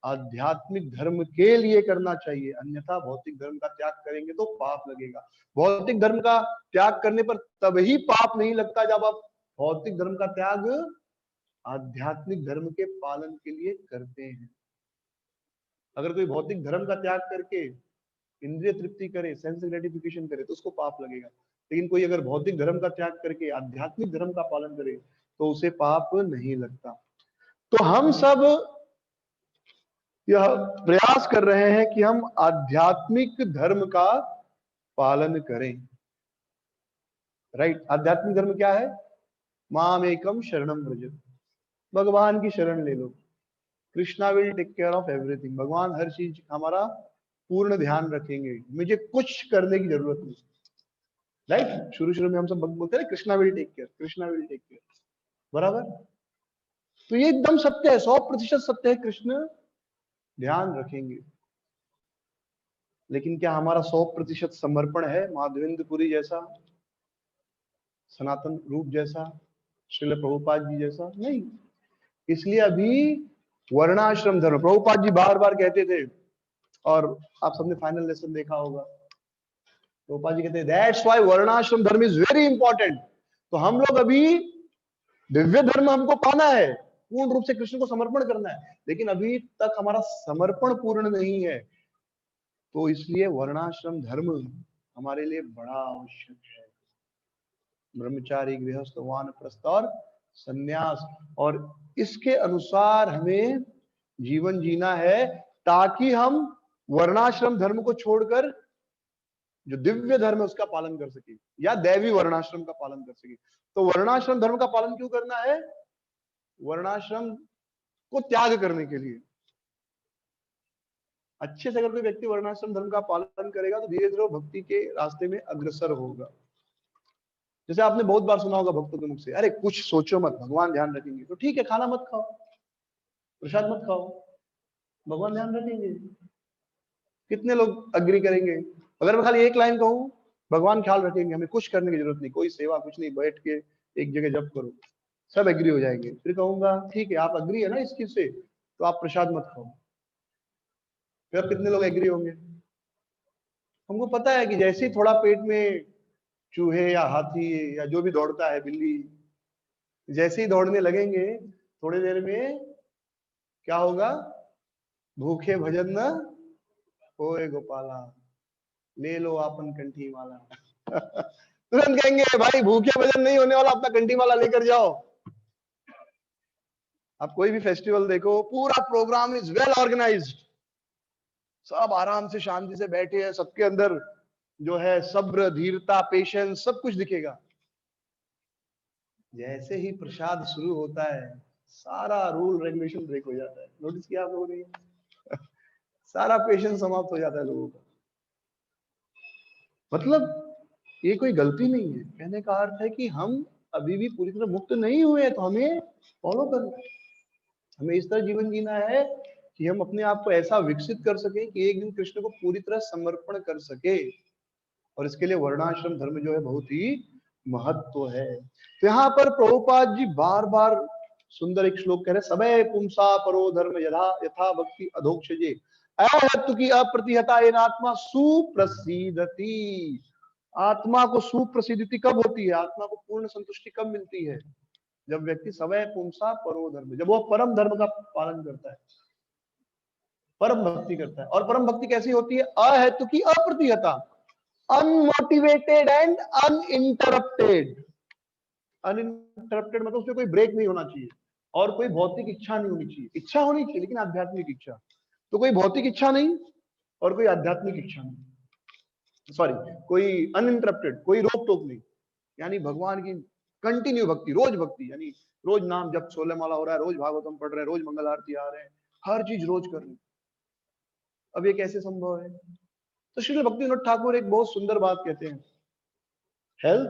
आध्यात्मिक धर्म के लिए करना चाहिए, अन्यथा भौतिक धर्म का त्याग करेंगे तो पाप लगेगा। भौतिक धर्म का त्याग करने पर तभी पाप नहीं लगता जब आप भौतिक धर्म का त्याग आध्यात्मिक धर्म के पालन के लिए करते हैं। अगर कोई भौतिक धर्म का त्याग करके इंद्रिय तृप्ति करे, सेंस ग्रेटिफिकेशन करे, तो उसको पाप लगेगा। लेकिन कोई अगर भौतिक धर्म का त्याग करके आध्यात्मिक धर्म का पालन करे तो उसे पाप नहीं लगता। तो हम सब यह प्रयास कर रहे हैं कि हम आध्यात्मिक धर्म का पालन करें। राइट, आध्यात्मिक धर्म क्या है? माम एकम शरणम व्रज, भगवान की शरण ले लो। Krishna will take care of everything, भगवान हर चीज हमारा पूर्ण ध्यान रखेंगे, मुझे कुछ करने की जरूरत नहीं। राइट, शुरू शुरू में हम सब बोलते हैं Krishna will take care, Krishna will take care, बराबर। तो ये एकदम सत्य है, 100% सत्य है, कृष्ण ध्यान रखेंगे। लेकिन क्या हमारा 100% समर्पण है माधवेंद्रपुरी जैसा, सनातन रूप जैसा, श्रील प्रभुपाद जी जैसा? नहीं। इसलिए अभी वर्णाश्रम धर्म, प्रभुपाद जी बार बार कहते थे, और आप सबने फाइनल लेसन देखा होगा, प्रभुपाद जी कहते हैं दैट्स व्हाई वर्णाश्रम धर्म इज वेरी इंपॉर्टेंट। तो हम लोग अभी दिव्य धर्म हमको पाना है, पूर्ण रूप से कृष्ण को समर्पण करना है, लेकिन अभी तक हमारा समर्पण पूर्ण नहीं है, तो इसलिए वर्णाश्रम धर्म हमारे लिए बड़ा आवश्यक है। ब्रह्मचारी, गृहस्थ, वानप्रस्थ और संन्यास, और इसके अनुसार हमें जीवन जीना है, ताकि हम वर्णाश्रम धर्म को छोड़कर जो दिव्य धर्म है उसका पालन कर सके, या दैवी वर्णाश्रम का पालन कर सके। तो वर्णाश्रम धर्म का पालन क्यों करना है? वर्णाश्रम को त्याग करने के लिए। अच्छे से अगर कोई व्यक्ति वर्णाश्रम धर्म का पालन करेगा तो धीरे धीरे भक्ति के रास्ते में अग्रसर होगा। जैसे आपने बहुत बार सुना होगा भक्तों के मुख से, अरे कुछ सोचो मत, भगवान ध्यान रखेंगे। तो ठीक है, खाना मत खाओ, प्रसाद मत खाओ, भगवान ध्यान रखेंगे। कितने लोग अग्री करेंगे? अगर मैं खाली एक लाइन कहूं, भगवान ख्याल रखेंगे, हमें कुछ करने की जरूरत नहीं, कोई सेवा कुछ नहीं, बैठ के एक जगह जप करो, सब एग्री हो जाएंगे। फिर कहूंगा ठीक है, आप अग्री है ना इस चीज से, तो आप प्रसाद मत खाओ, फिर कितने लोग एग्री होंगे? हमको पता है कि जैसे ही थोड़ा पेट में चूहे या हाथी या जो भी दौड़ता है, बिल्ली, जैसे ही दौड़ने लगेंगे, थोड़ी देर में क्या होगा? भूखे भजन न होए गोपाला, ले लो आपन कंठी माला। तुरंत कहेंगे भाई भूखे भजन नहीं होने वाला, अपना कंठी माला लेकर जाओ। आप कोई भी फेस्टिवल देखो, पूरा प्रोग्राम इज वेल ऑर्गेनाइज्ड, सब आराम से शांति से बैठे हैं, सबके अंदर जो है सब्र, धीरता, पेशेंस, सब कुछ दिखेगा। जैसे ही प्रसाद शुरू होता है, सारा रूल रेगुलेशन ब्रेक हो जाता है। नोटिस किया आप लोगों ने? सारा पेशेंस समाप्त हो जाता है लोगों का। मतलब ये कोई गलती नहीं है, कहने का अर्थ है कि हम अभी भी पूरी तरह मुक्त नहीं हुए, तो हमें फॉलो करना है, हमें इस तरह जीवन जीना है कि हम अपने आप को ऐसा विकसित कर सके कि एक दिन कृष्ण को पूरी तरह समर्पण कर सके। और इसके लिए वर्णाश्रम धर्म जो है बहुत ही महत्व है। तो यहाँ पर प्रभुपाद जी बार बार सुंदर एक श्लोक कह रहे, सबय पुंसा परो धर्म यथा यथा भक्ति अधोक्षजे अहत्तु की अप्रतिहता एन आत्मा सुप्रसिद्धति। आत्मा को सुप्रसिद्धि कब होती है? आत्मा को पूर्ण संतुष्टि कब मिलती है? जब व्यक्ति समय पुंसा परो धर्म, जब वो परम धर्म का पालन करता है, परम भक्ति करता है। और परम भक्ति कैसी होती है? अहेतु की अप्रतिहता, अनमोटिवेटेड एंड अनइंटरप्टेड। अनइंटरप्टेड मतलब उसमें कोई ब्रेक नहीं होना चाहिए, और कोई भौतिक इच्छा नहीं होनी चाहिए। इच्छा होनी चाहिए लेकिन आध्यात्मिक इच्छा। तो कोई भौतिक इच्छा नहीं और कोई आध्यात्मिक इच्छा नहीं, सॉरी, कोई अनइंटरप्टेड, कोई रोक टोक नहीं, यानी भगवान की कंटिन्यू भक्ति, रोज भक्ति, यानी रोज नाम जब 16 माला हो रहा है, रोज भागवतम पढ़ रहे हैं, रोज मंगल आरती आ रहे हैं, हर चीज रोज कर रहे हैं। अब ये कैसे संभव है? तो श्री भक्ति विनोद ठाकुर एक बहुत सुंदर बात कहते हैं, हेल्थ,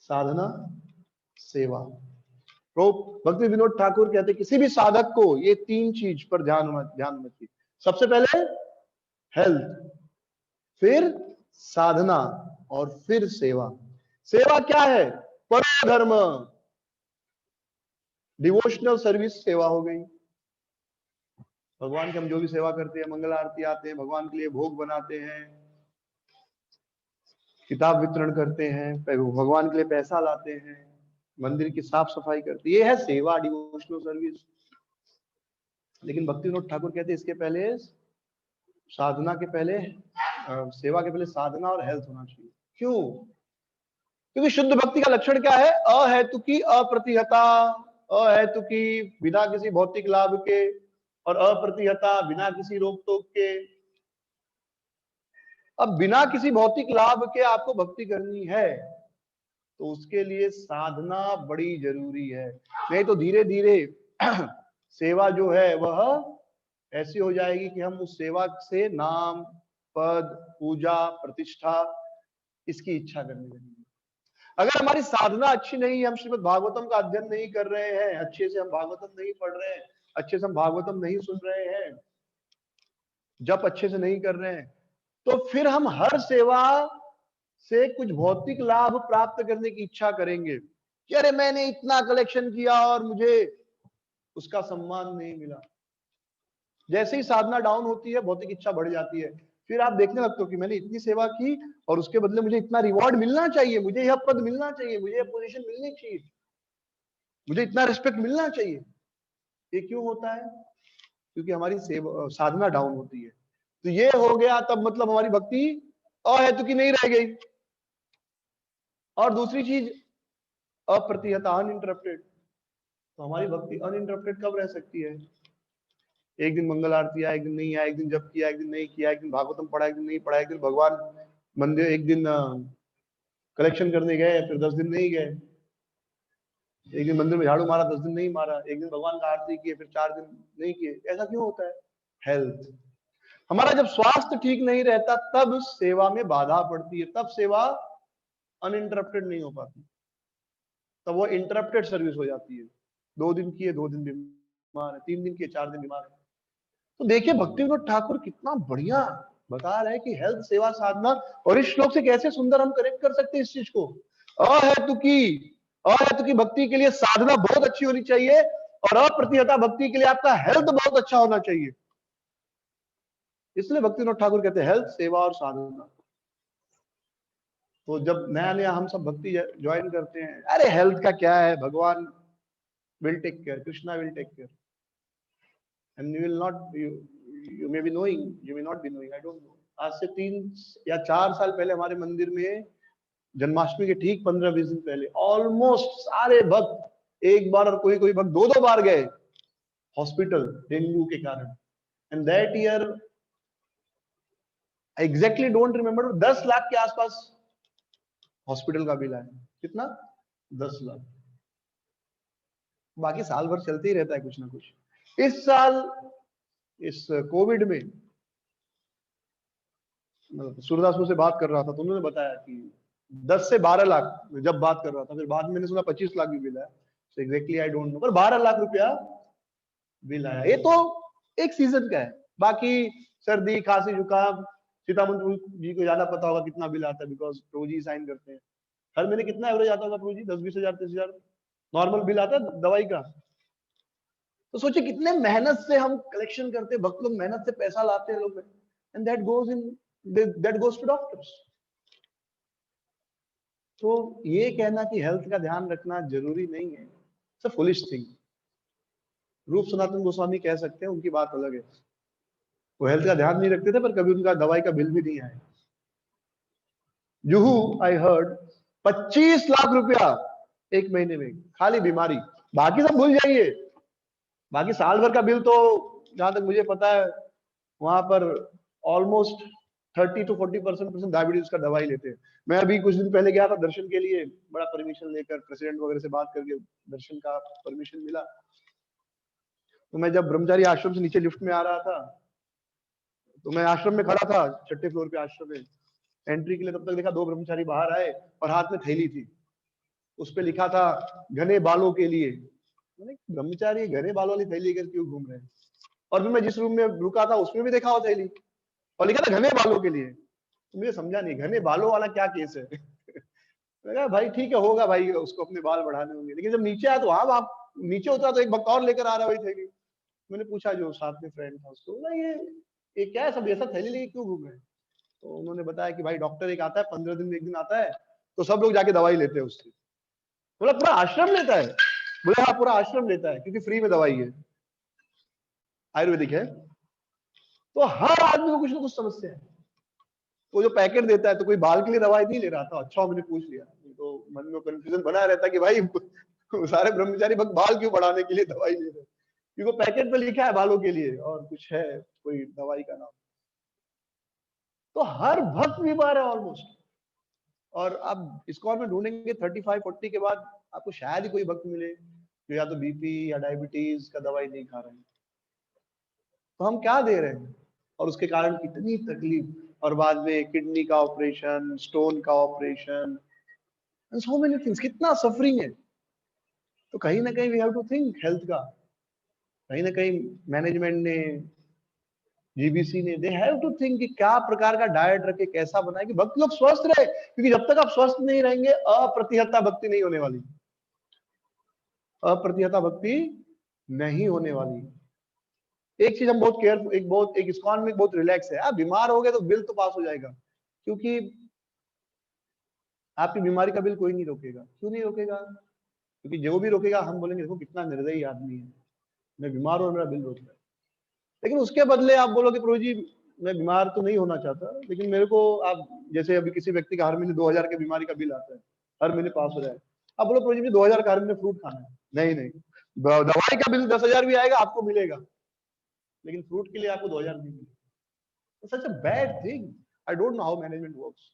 साधना, सेवा। तो भक्ति विनोद ठाकुर कहते हैं किसी भी साधक को ये 3 चीज पर ध्यान होना चाहिए। सबसे पहले हेल्थ, फिर साधना और फिर सेवा। सेवा क्या है? परधर्म, डिवोशनल सर्विस सेवा हो गई। भगवान की हम जो भी सेवा करते हैं, मंगल आरती आते हैं, भगवान के लिए भोग बनाते हैं, किताब वितरण करते हैं, भगवान के लिए पैसा लाते हैं, मंदिर की साफ सफाई करते हैं, ये है सेवा, डिवोशनल सर्विस। लेकिन भक्ति विनोद ठाकुर कहते हैं इसके पहले साधना के पहले सेवा के पहले साधना और हेल्थ होना चाहिए। क्यों? क्योंकि शुद्ध भक्ति का लक्षण क्या है? अहेतुकी अप्रतिहता, अहेतुकी बिना किसी भौतिक लाभ के, और अप्रतिहता बिना किसी रोक टोक के। अब बिना किसी भौतिक लाभ के आपको भक्ति करनी है तो उसके लिए साधना बड़ी जरूरी है, नहीं तो धीरे धीरे सेवा जो है वह ऐसी हो जाएगी कि हम उस सेवा से नाम, पद, पूजा, प्रतिष्ठा इसकी इच्छा करने लगेंगे। अगर हमारी साधना अच्छी नहीं है, हम श्रीमद् भागवतम का अध्ययन नहीं कर रहे हैं, अच्छे से हम भागवतम नहीं पढ़ रहे हैं, अच्छे से हम भागवतम नहीं सुन रहे हैं, जप अच्छे से नहीं कर रहे हैं, तो फिर हम हर सेवा से कुछ भौतिक लाभ प्राप्त करने की इच्छा करेंगे कि अरे मैंने इतना कलेक्शन किया और मुझे उसका सम्मान नहीं मिला। जैसे ही साधना डाउन होती है, भौतिक इच्छा बढ़ जाती है, फिर आप देखने लगते हो कि मैंने इतनी सेवा की और उसके बदले मुझे इतना रिवॉर्ड मिलना चाहिए, मुझे यह पद मिलना चाहिए, मुझे यह पोजीशन मिलनी चाहिए, मुझे इतना रिस्पेक्ट मिलना चाहिए। ये क्यों होता है? क्योंकि हमारी साधना डाउन होती है। तो ये हो गया तब मतलब हमारी भक्ति अहेतुकी नहीं रह गई। और दूसरी चीज अप्रतिहता, अनइंटरप्टेड। तो हमारी भक्ति अनइंटरप्टेड कब रह सकती है? एक दिन मंगल आरती आया, एक दिन नहीं आया, एक दिन जप किया, एक दिन नहीं किया, एक दिन भागवतम पढ़ा, एक दिन नहीं पढ़ा, एक दिन भगवान मंदिर, एक दिन कलेक्शन करने गए, फिर 10 दिन नहीं गए, एक दिन मंदिर में झाड़ू मारा, 10 दिन नहीं मारा, एक दिन भगवान का आरती किए, फिर 4 दिन नहीं किए। ऐसा क्यों होता है? हेल्थ। हमारा जब स्वास्थ्य ठीक नहीं रहता तब सेवा में बाधा पड़ती है, तब सेवा अनइंटरप्टेड नहीं हो पाती, तब वो इंटरप्टेड सर्विस हो जाती है। 2 दिन किए, 2 दिन बीमार है, 3 दिन किए, 4 दिन बीमार है। तो देखिए भक्ति विनोद ठाकुर कितना बढ़िया बता रहे हैं कि हेल्थ, सेवा, साधना, और इस श्लोक से कैसे सुंदर हम कनेक्ट कर सकते हैं इस चीज को। अहेतुकी भक्ति के लिए साधना बहुत अच्छी होनी चाहिए और अप्रतिहता भक्ति के लिए आपका हेल्थ बहुत अच्छा होना चाहिए। इसलिए भक्ति विनोद ठाकुर कहते हैं हेल्थ, सेवा और साधना। तो जब नया नया हम सब भक्ति ज्वाइन करते हैं, अरे हेल्थ का क्या है, bhagwan will take care, Krishna will take care, and you will not, you may be knowing, you may not be knowing, I don't know। आज से 3 या 4 साल पहले हमारे मंदिर में जन्माष्टमी के ठीक 15-20 दिन पहले ऑलमोस्ट सारे भक्त एक बार और कोई भक्त 2-2 बार गए हॉस्पिटल डेंगू के कारण। And that year I exactly don't remember, 10 lakh के आसपास हॉस्पिटल का बिल आया। कितना? 10 लाख। बाकी साल भर चलते ही रहता है कुछ ना कुछ। इस साल इस कोविड में सूरदास से बात कर रहा था तो उन्होंने बताया कि 10 से 12 लाख जब बात कर रहा था, फिर बाद में मैंने सुना 25 लाख भी बिल आया। So exactly I don't no, पर 12 लाख रुपया बिल आया। ये तो एक सीजन का है, बाकी सर्दी, खांसी, जुकाम, सीतामन जी को ज्यादा पता होगा कितना बिल आता है, बिकॉज प्रभु जी साइन करते हैं। हर महीने कितना एवरेज आता होगा प्रभु जी? 10-20 हजार, 30 हजार नॉर्मल बिल आता है दवाई का। तो सोचिए कितने मेहनत से हम कलेक्शन करते हैं, भक्त लोग मेहनत से पैसा लाते हैं लोग, and that goes to doctors. तो ये कहना कि हेल्थ का ध्यान रखना जरूरी नहीं है, इट्स अ फुलिश थिंग। रूप सनातन गोस्वामी कह सकते हैं, उनकी बात अलग है, वो हेल्थ का ध्यान नहीं रखते थे पर कभी उनका दवाई का बिल भी नहीं आया। जुहू आई हर्ड 25 लाख रुपया एक महीने में खाली बीमारी, बाकी सब भूल जाइए। बाकी साल भर का बिल तो जहां तक मुझे पता है वहां पर ऑलमोस्ट 30 to 40% डायबिटीज का दवाई लेते हैं। मैं अभी कुछ दिन पहले गया था दर्शन के लिए, बड़ा परमिशन लेकर प्रेसिडेंट वगैरह से बात करके दर्शन का परमिशन मिला। तो मैं जब ब्रह्मचारी आश्रम से नीचे लिफ्ट में आ रहा था, तो मैं आश्रम में खड़ा था, 6ठे फ्लोर पे आश्रम में। एंट्री के लिए तब तक देखा 2 ब्रह्मचारी बाहर आए और हाथ में थैली थी, उस पे लिखा था घने बालों के लिए। मैंने ब्रह्मचारी घने बालों वाली थैली लेकर क्यों घूम रहे हैं? और फिर मैं जिस रूम में रुका था उसमें भी देखा वो थैली और लिखा था घने बालों के लिए। तो मुझे समझा नहीं घने बालों वाला क्या केस है। मैं कहा भाई ठीक है, होगा भाई, उसको अपने बाल बढ़ाने होंगे। लेकिन जब नीचे आया तो वहां आप नीचे उतरा तो एक भक्त और लेकर आ रहा है वही थैली। मैंने पूछा जो साथ में फ्रेंड था उसको, बोला ये क्या है, सब ऐसा थैली लेके क्यों घूम रहे हैं? तो उन्होंने बताया कि भाई डॉक्टर एक आता है, 15 दिन में एक दिन आता है, तो सब लोग जाके दवाई लेते हैं उससे। बोला पूरा आश्रम लेता है? बोले हाँ पूरा आश्रम लेता है, क्योंकि फ्री में दवाई है, आयुर्वेदिक है। तो हर आदमी को कुछ ना कुछ समस्या है। वो जो पैकेट देता है, तो कोई बाल के लिए दवाई नहीं ले रहा था, अच्छा मैंने पूछ लिया, तो मन में कंफ्यूजन बना रहता कि भाई सारे ब्रह्मचारी भक्त बाल क्यों बढ़ाने के लिए दवाई ले रहे हैं, क्योंकि पैकेट पे लिखा है बालों के लिए और कुछ है कोई दवाई का नाम। तो हर भक्त बीमार है ऑलमोस्ट। और अब इस्कॉन में ढूंढेंगे 35-40 के बाद आपको शायद ही कोई भक्त मिले जो या तो बीपी या डायबिटीज का दवाई नहीं खा रहे हैं। तो हम क्या दे रहे हैं? और उसके कारण कितनी तकलीफ, और बाद में किडनी का ऑपरेशन, स्टोन का ऑपरेशन, सो मेनी थिंग्स, कितना सफरिंग है। तो कहीं ना कहीं we have to think health का। कहीं ना कहीं मैनेजमेंट ने, जीबीसी ने, दे हैव टू थिंक कि क्या प्रकार का डाइट रखे, कैसा बनाए कि भक्त लोग स्वस्थ रहे, क्योंकि जब तक आप स्वस्थ नहीं रहेंगे अप्रतिहता भक्ति नहीं होने वाली। अप्रतिहता भक्ति नहीं होने वाली। एक चीज हम बहुत केयरफुल, एक इस्कॉन में बहुत रिलैक्स है, आप बीमार हो गए तो बिल तो पास हो जाएगा, क्योंकि आपकी बीमारी का बिल कोई नहीं रोकेगा। क्यों नहीं रोकेगा? क्योंकि जो भी रोकेगा हम बोलेंगे देखो कितना निर्दयी आदमी है, मैं बीमार हूं मेरा बिल रोक रहा है। लेकिन उसके बदले आप बोलोगे प्रभु जी मैं बीमार तो नहीं होना चाहता, लेकिन मेरे को आप, जैसे अभी किसी व्यक्ति का हर महीने 2000 के बीमारी का बिल आता है, हर महीने पास हो जाए, आप बोलो प्रभु जी 2000 का हर महीने फ्रूट खाना है, नहीं नहीं, दवाई का बिल 10,000 भी आएगा आपको मिलेगा, लेकिन फ्रूट के लिए आपको 2000 नहीं मिलेगा। Such a bad thing. I don't know how management works.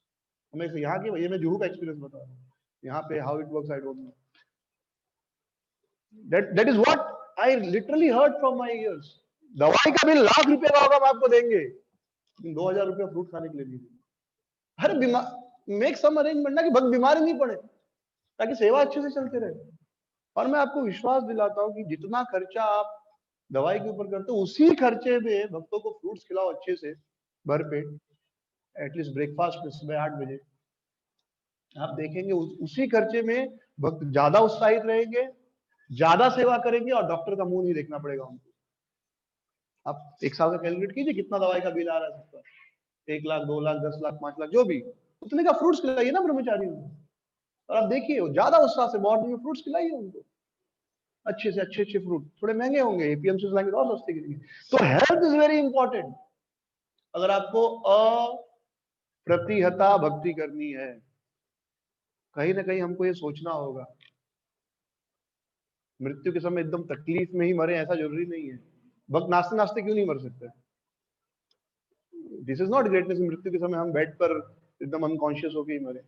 हमें यहाँ की, ये मैं जुहू का एक्सपीरियंस बता रहा हूँ, यहाँ पे how it works I don't no. that is what I literally heard from my ears। दवाई का बिल लाख रुपए का होगा हम आपको देंगे, 2000 रुपया फ्रूट खाने के लिए दीजिए। हर बीमार, मेक सम अरेंजमेंट ना कि भक्त बीमार नहीं पड़े, ताकि सेवा अच्छे से चलते रहे। और मैं आपको विश्वास दिलाता हूँ कि जितना खर्चा आप दवाई के ऊपर करते हो, उसी खर्चे में भक्तों को फ्रूट्स खिलाओ अच्छे से भरपेट, एटलीस्ट ब्रेकफास्ट में सुबह 8 बजे, आप देखेंगे उसी खर्चे में भक्त ज्यादा उत्साहित रहेंगे, ज्यादा सेवा करेंगे, और डॉक्टर का मुंह नहीं देखना पड़ेगा उनको। आप एक साल का कैलकुलेट कीजिए कितना दवाई का बिल आ रहा है सबका, 1 लाख, 2 लाख, 10 लाख, 5 लाख, जो भी, उतने का फ्रूट्स खिलाइए ना ब्रह्मचारियों को। और आप देखिए ज्यादा उत्साह से मॉर्निंग में फ्रूट्स खिलाइए उनको, अच्छे से अच्छे फ्रूट, थोड़े महंगे होंगे, एपीएम से लाएंगे तो और सस्ते गिरेंगे। तो हेल्थ इज वेरी इंपॉर्टेंट। अगर आपको अप्रतिहता भक्ति करनी है, कहीं ना कहीं हमको ये सोचना होगा, मृत्यु के समय एकदम तकलीफ में ही मरे ऐसा जरूरी नहीं है। भक्त नाचते नाचते क्यों नहीं मर सकते? दिस इज नॉट ग्रेटनेस, मृत्यु के समय हम बेड पर एकदम अनकॉन्शियस होके ही मरे,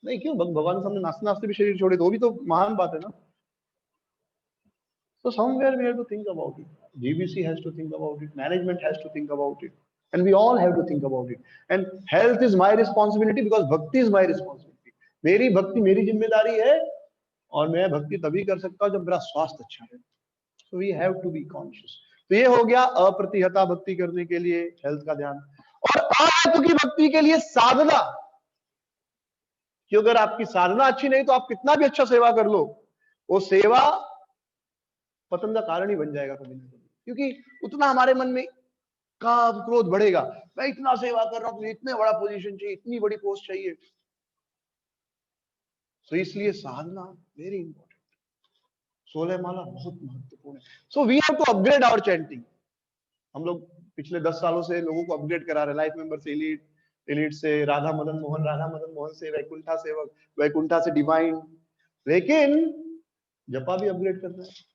नहीं। क्यों? भगवान के सामने नाचते नाचते भी शरीर छोड़े, तो वो भी तो महान बात है ना। So somewhere we have to think about it. GBC has to think about it. Management has to think about it. And we all have to think about it. And health is my responsibility because bhakti is my responsibility. मेरी भक्ति मेरी जिम्मेदारी है, और मैं भक्ति तभी कर सकता हूँ जब मेरा स्वास्थ्य अच्छा है। So we have to be conscious. तो ये हो गया अप्रतिहता भक्ति करने के लिए हेल्थ का ध्यान। और अहेतुकी भक्ति के लिए साधना, कि अगर आपकी साधना अच्छी नहीं तो आप कितना भी अच्छा सेवा कर लो, वो सेवा पतन का कारण ही बन जाएगा कभी ना कभी, क्योंकि उतना हमारे मन में का क्रोध बढ़ेगा, मैं इतना सेवा कर रहा हूं, इतने बड़ा पोजीशन चाहिए, इतनी बड़ी पोस्ट चाहिए। तो इसलिए साधना वेरी इंपॉर्टेंट, 16 माला बहुत महत्वपूर्ण है। So we have to upgrade our chanting. हम लोग पिछले 10 सालों से लोगों को अपग्रेड करा रहे, लाइफ मेंबर से एलीट, एलीट से राधा मदन मोहन, राधा मदन मोहन से वैकुंठा सेवक, वैकुंठा से डिवाइन, लेकिन जपा भी अपग्रेड करना है।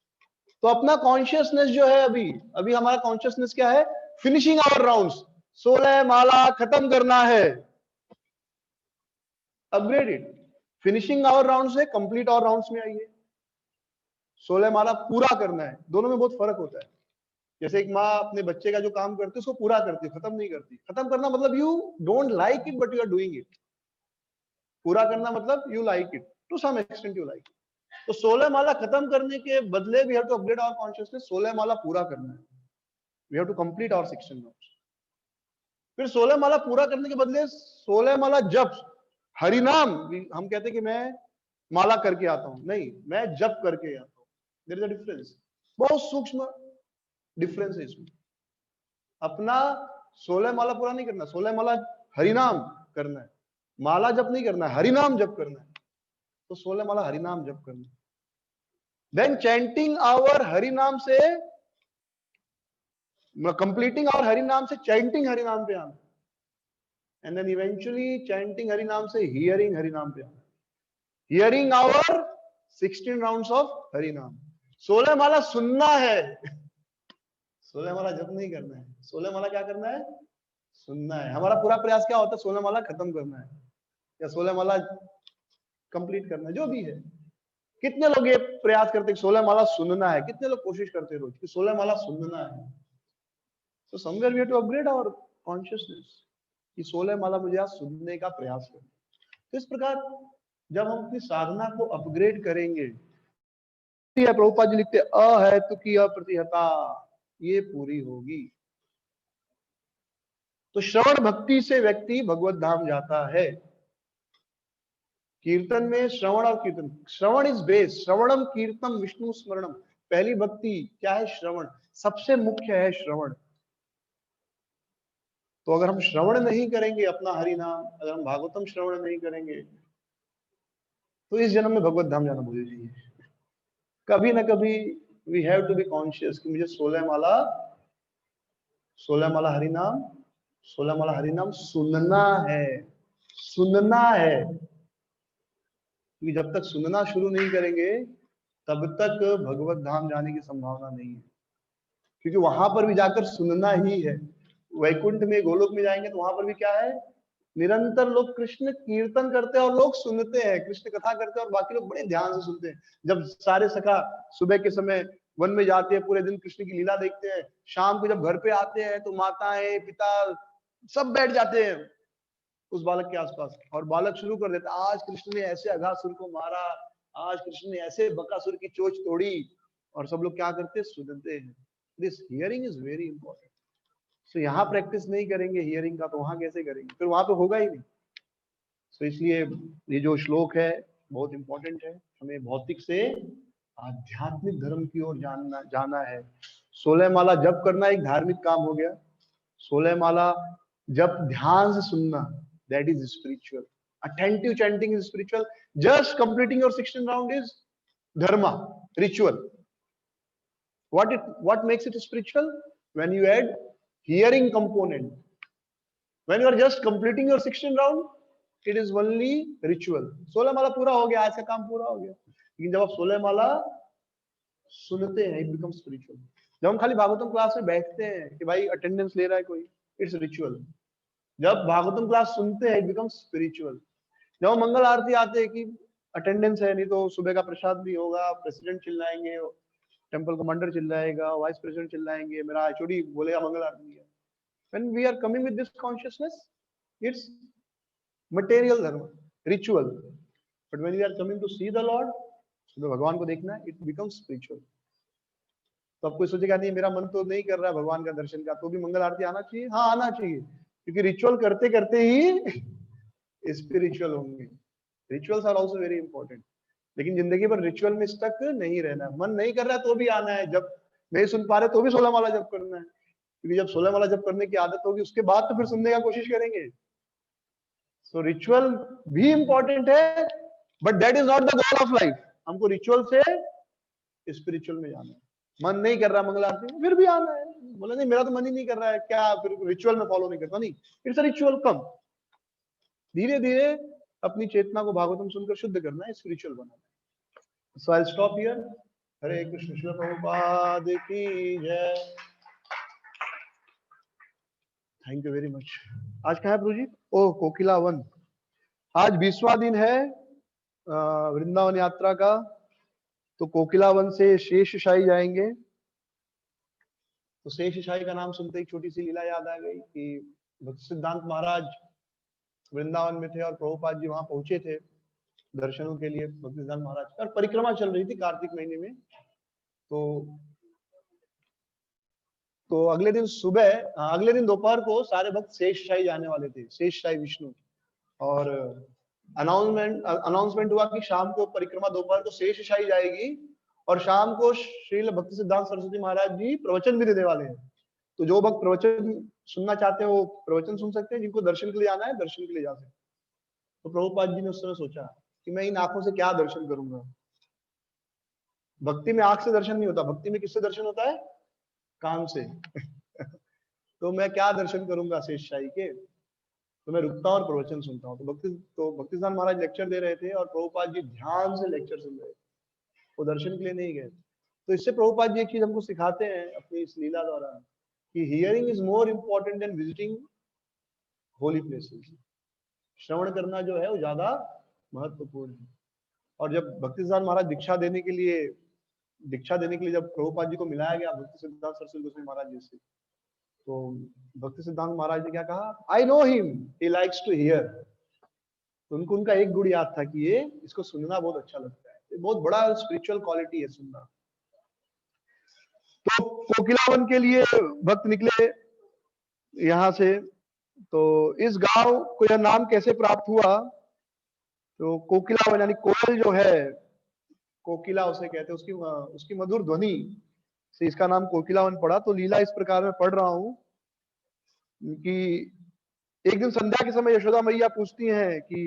तो अपना कॉन्शियसनेस जो है, अभी हमारा कॉन्शियसनेस क्या है? फिनिशिंग आवर राउंड्स, 16 माला खत्म करना है, upgrade it. Finishing our round से कंप्लीट आवर राउंड्स में आइए। 16 माला पूरा करना है, दोनों में बहुत फर्क होता है। जैसे एक माँ अपने बच्चे का जो काम करती है उसको पूरा करती है, खत्म नहीं करती। खत्म करना मतलब you don't like it but you are doing it. पूरा करना मतलब you like it, to some extent you like. तो 16 माला खत्म करने के बदले we have to upgrade our consciousness, 16 माला पूरा करना है, we have to complete our 16 rounds. फिर 16 माला पूरा करने के बदले 16 माला जप, हरिनाम। हम कहते हैं कि मैं माला करके आता हूं, नहीं, मैं जप करके आता हूं। देयर इज अ डिफरेंस, बहुत सूक्ष्म डिफरेंस है इसमें। अपना 16 माला पूरा नहीं करना, 16 माला हरिनाम करना है, माला जप नहीं करना है, हरिनाम जप करना है। तो 16 माला हरिनाम जप करना है। देन चैंटिंग आवर हरिनाम से, कंप्लीटिंग आवर हरिनाम से चैंटिंग हरिनाम पे आना, एंड देन इवेंचुअली चैंटिंग हरिनाम से हियरिंग हरिनाम पे आना। हियरिंग आवर 16 राउंड्स ऑफ हरिनाम। 16 माला सुनना है, 16 माला जप नहीं करना है। 16 माला क्या करना है? सुनना है। हमारा पूरा प्रयास क्या होता है? 16 माला खत्म करना है या 16 माला कंप्लीट करना है, जो भी है। कितने लोग ये प्रयास करते हैं 16 माला सुनना है? कितने लोग कोशिश करते हैं रोज कि 16 माला सुनना है? तो somewhere we have to upgrade our consciousness कि 16 माला मुझे आज सुनने का प्रयास करें। तो इस प्रकार जब हम अपनी साधना को अपग्रेड करेंगे, प्रभुपाद जी लिखते अहेतु की अप्रतिहता ये पूरी होगी। तो श्रवण भक्ति से व्यक्ति भगवत धाम जाता है। कीर्तन में श्रवण और कीर्तन, श्रवण इज बेस, श्रवणम कीर्तनम विष्णु स्मरणम। पहली भक्ति क्या है? श्रवण, सबसे मुख्य है श्रवण। तो अगर हम श्रवण नहीं करेंगे अपना हरि नाम, अगर हम भागवतम श्रवण नहीं करेंगे, तो इस जन्म में भगवत धाम जाना भूल जाइए। कभी ना कभी we have to be conscious कि मुझे 16 माला हरि नाम, 16 माला हरि नाम सुनना है, सुनना है। क्योंकि जब तक सुनना शुरू नहीं करेंगे तब तक भगवत धाम जाने की संभावना नहीं है। क्योंकि वहां पर भी जाकर सुनना ही है। वैकुंठ में, गोलोक में जाएंगे तो वहां पर भी क्या है? निरंतर लोग कृष्ण कीर्तन करते हैं और लोग सुनते हैं, कृष्ण कथा करते हैं और बाकी लोग बड़े ध्यान से सुनते हैं। जब सारे सखा सुबह के समय वन में जाते हैं, पूरे दिन कृष्ण की लीला देखते हैं, शाम को जब घर पे आते हैं तो माताएं पिता सब बैठ जाते हैं उस बालक के आसपास और बालक शुरू कर देता, आज कृष्ण ने ऐसे अघासुर को मारा, आज कृष्ण ने ऐसे बकासुर की चोंच तोड़ी। और सब लोग क्या करते? सुनते हैं। This hearing is very important. तो यहाँ प्रैक्टिस नहीं करेंगे हियरिंग का तो वहां कैसे करेंगे? फिर वहां पे होगा ही नहीं। तो इसलिए ये जो श्लोक है बहुत इंपॉर्टेंट है। हमें भौतिक से आध्यात्मिक धर्म की ओर जाना है। 16 माला जप करना एक धार्मिक काम हो गया। 16 माला जप ध्यान से सुनना, that is spiritual. Attentive chanting is spiritual. Just completing your 16 round is dharma, ritual. What makes it spiritual? When you add hearing component. When you are just completing your 16 round, it is only ritual. 16 माला पूरा हो गया, आज का काम पूरा हो गया। लेकिन जब आप 16 माला सुनते हैं, it becomes spiritual. जब हम खाली भागवतम क्लास में बैठते हैं कि भाई अटेंडेंस ले रहा है कोई, इट्स रिचुअल। जब भागवतम क्लास सुनते हैं, it becomes spiritual. जब हम मंगल आरती आते हैं कि अटेंडेंस है, नहीं तो सुबह का प्रसाद भी होगा, प्रेसिडेंट चिल्लाएंगे, टेंपल कमांडर चिल्लाएगा, वाइस प्रेसिडेंट चिल्लाएंगे, मेरा एचओडी बोलेगा मंगल आरती है। When we are coming with this consciousness, it's material dharma, ritual. But when we are coming to see the Lord, तो भगवान को देखना है, it becomes spiritual. तो अब कोई सोचेगा नहीं मेरा मन तो नहीं कर रहा है भगवान का दर्शन का, तो भी मंगल आरती आना चाहिए। हाँ आना चाहिए, क्योंकि रिचुअल करते करते ही स्पिरिचुअल होंगे। Rituals are also very important. लेकिन जिंदगी भर रिचुअल में स्टक नहीं रहना। मन नहीं कर रहा है तो भी आना है, जब नहीं सुन पा रहे तो भी 16 माला जप करना है। क्योंकि जब 16 माला जप करने की आदत होगी उसके बाद तो फिर सुनने का कोशिश करेंगे। सो रिचुअल भी इंपॉर्टेंट है, but that is not the goal of life. हमको रिचुअल से स्पिरिचुअल में जाना है। मन नहीं कर रहा मंगल आरती, फिर भी आना है। बोला नहीं मेरा तो मन ही नहीं कर रहा है, क्या फिर रिचुअल में फॉलो नहीं करता? नहीं, इट्स अ रिचुअल। कम धीरे धीरे अपनी चेतना को भागवतम सुनकर शुद्ध करना है, स्पिरिचुअल बनाना है। सो आई स्टॉप हियर। हरे कृष्ण। श्रील प्रभुपाद की जय। Thank you very much. आज कहाँ है प्रभु जी? ओह, कोकिला वन। आज 20वां दिन है वृंदावन यात्रा का। तो कोकिला वन से शेषशाही जाएंगे। तो शेषशाही का नाम सुनते ही छोटी सी लीला याद आ गई कि भक्ति सिद्धांत महाराज वृंदावन में थे और प्रभुपाद जी वहां पहुंचे थे दर्शनों के लिए भक्ति सिद्धांत महाराज की, और परिक्रमा चल रही थी कार्तिक महीने में। तो अगले दिन सुबह, अगले दिन दोपहर को सारे भक्त शेषशाही जाने वाले थे, शेषशाही विष्णु। और अनाउंसमेंट हुआ कि शाम को परिक्रमा दोपहर को शेषशाही जाएगी और शाम को श्रील भक्ति सिद्धांत सरस्वती महाराज जी प्रवचन भी देने वाले हैं। तो जो भक्त प्रवचन सुनना चाहते हैं वो प्रवचन सुन सकते हैं, जिनको दर्शन के लिए जाना है दर्शन के लिए जा सकते हैं। तो प्रभुपाद जी ने उस समय सोचा कि मैं इन आंखों से क्या दर्शन करूंगा। भक्ति में आंख से दर्शन नहीं होता, भक्ति में किससे दर्शन होता है? कान से। तो मैं क्या दर्शन करूंगा शेषशाही के? तो मैं रुकता हूँ और प्रवचन सुनता हूँ। तो भक्ति सिद्धांत महाराज लेक्चर दे रहे थे और प्रभुपाद जी ध्यान से लेक्चर सुन रहे थे, वो दर्शन के लिए नहीं गए। तो इससे प्रभुपाद जी एक चीज हमको सिखाते हैं अपनी इस लीला द्वारा कि hearing is more important than visiting holy places. श्रवण करना जो है वो ज्यादा महत्वपूर्ण है। और जब भक्ति सिद्धांत महाराज दीक्षा देने के लिए जब प्रभुपाद जी को मिलाया गया भक्ति सिद्धांत सरस्वती गोस्वामी महाराज जी से, तो भक्ति सिद्धांत महाराज ने क्या कहा? I know him, he likes to hear. तो उनको उनका एक गुण याद था कि ये इसको सुनना बहुत अच्छा लगता है, ये बहुत बड़ा स्पिरिचुअल क्वालिटी है सुनना। तो कोकिलावन के लिए भक्त निकले यहां से। तो इस गांव को यह नाम कैसे प्राप्त हुआ? तो कोकिलावन यानी कोयल जो है, कोकिला उसे कहते हैं, उसकी मधुर ध्वनि से इसका नाम कोकिलावन पड़ा। तो लीला इस प्रकार मैं पढ़ रहा हूं कि एक दिन संध्या के समय यशोदा मैया पूछती हैं कि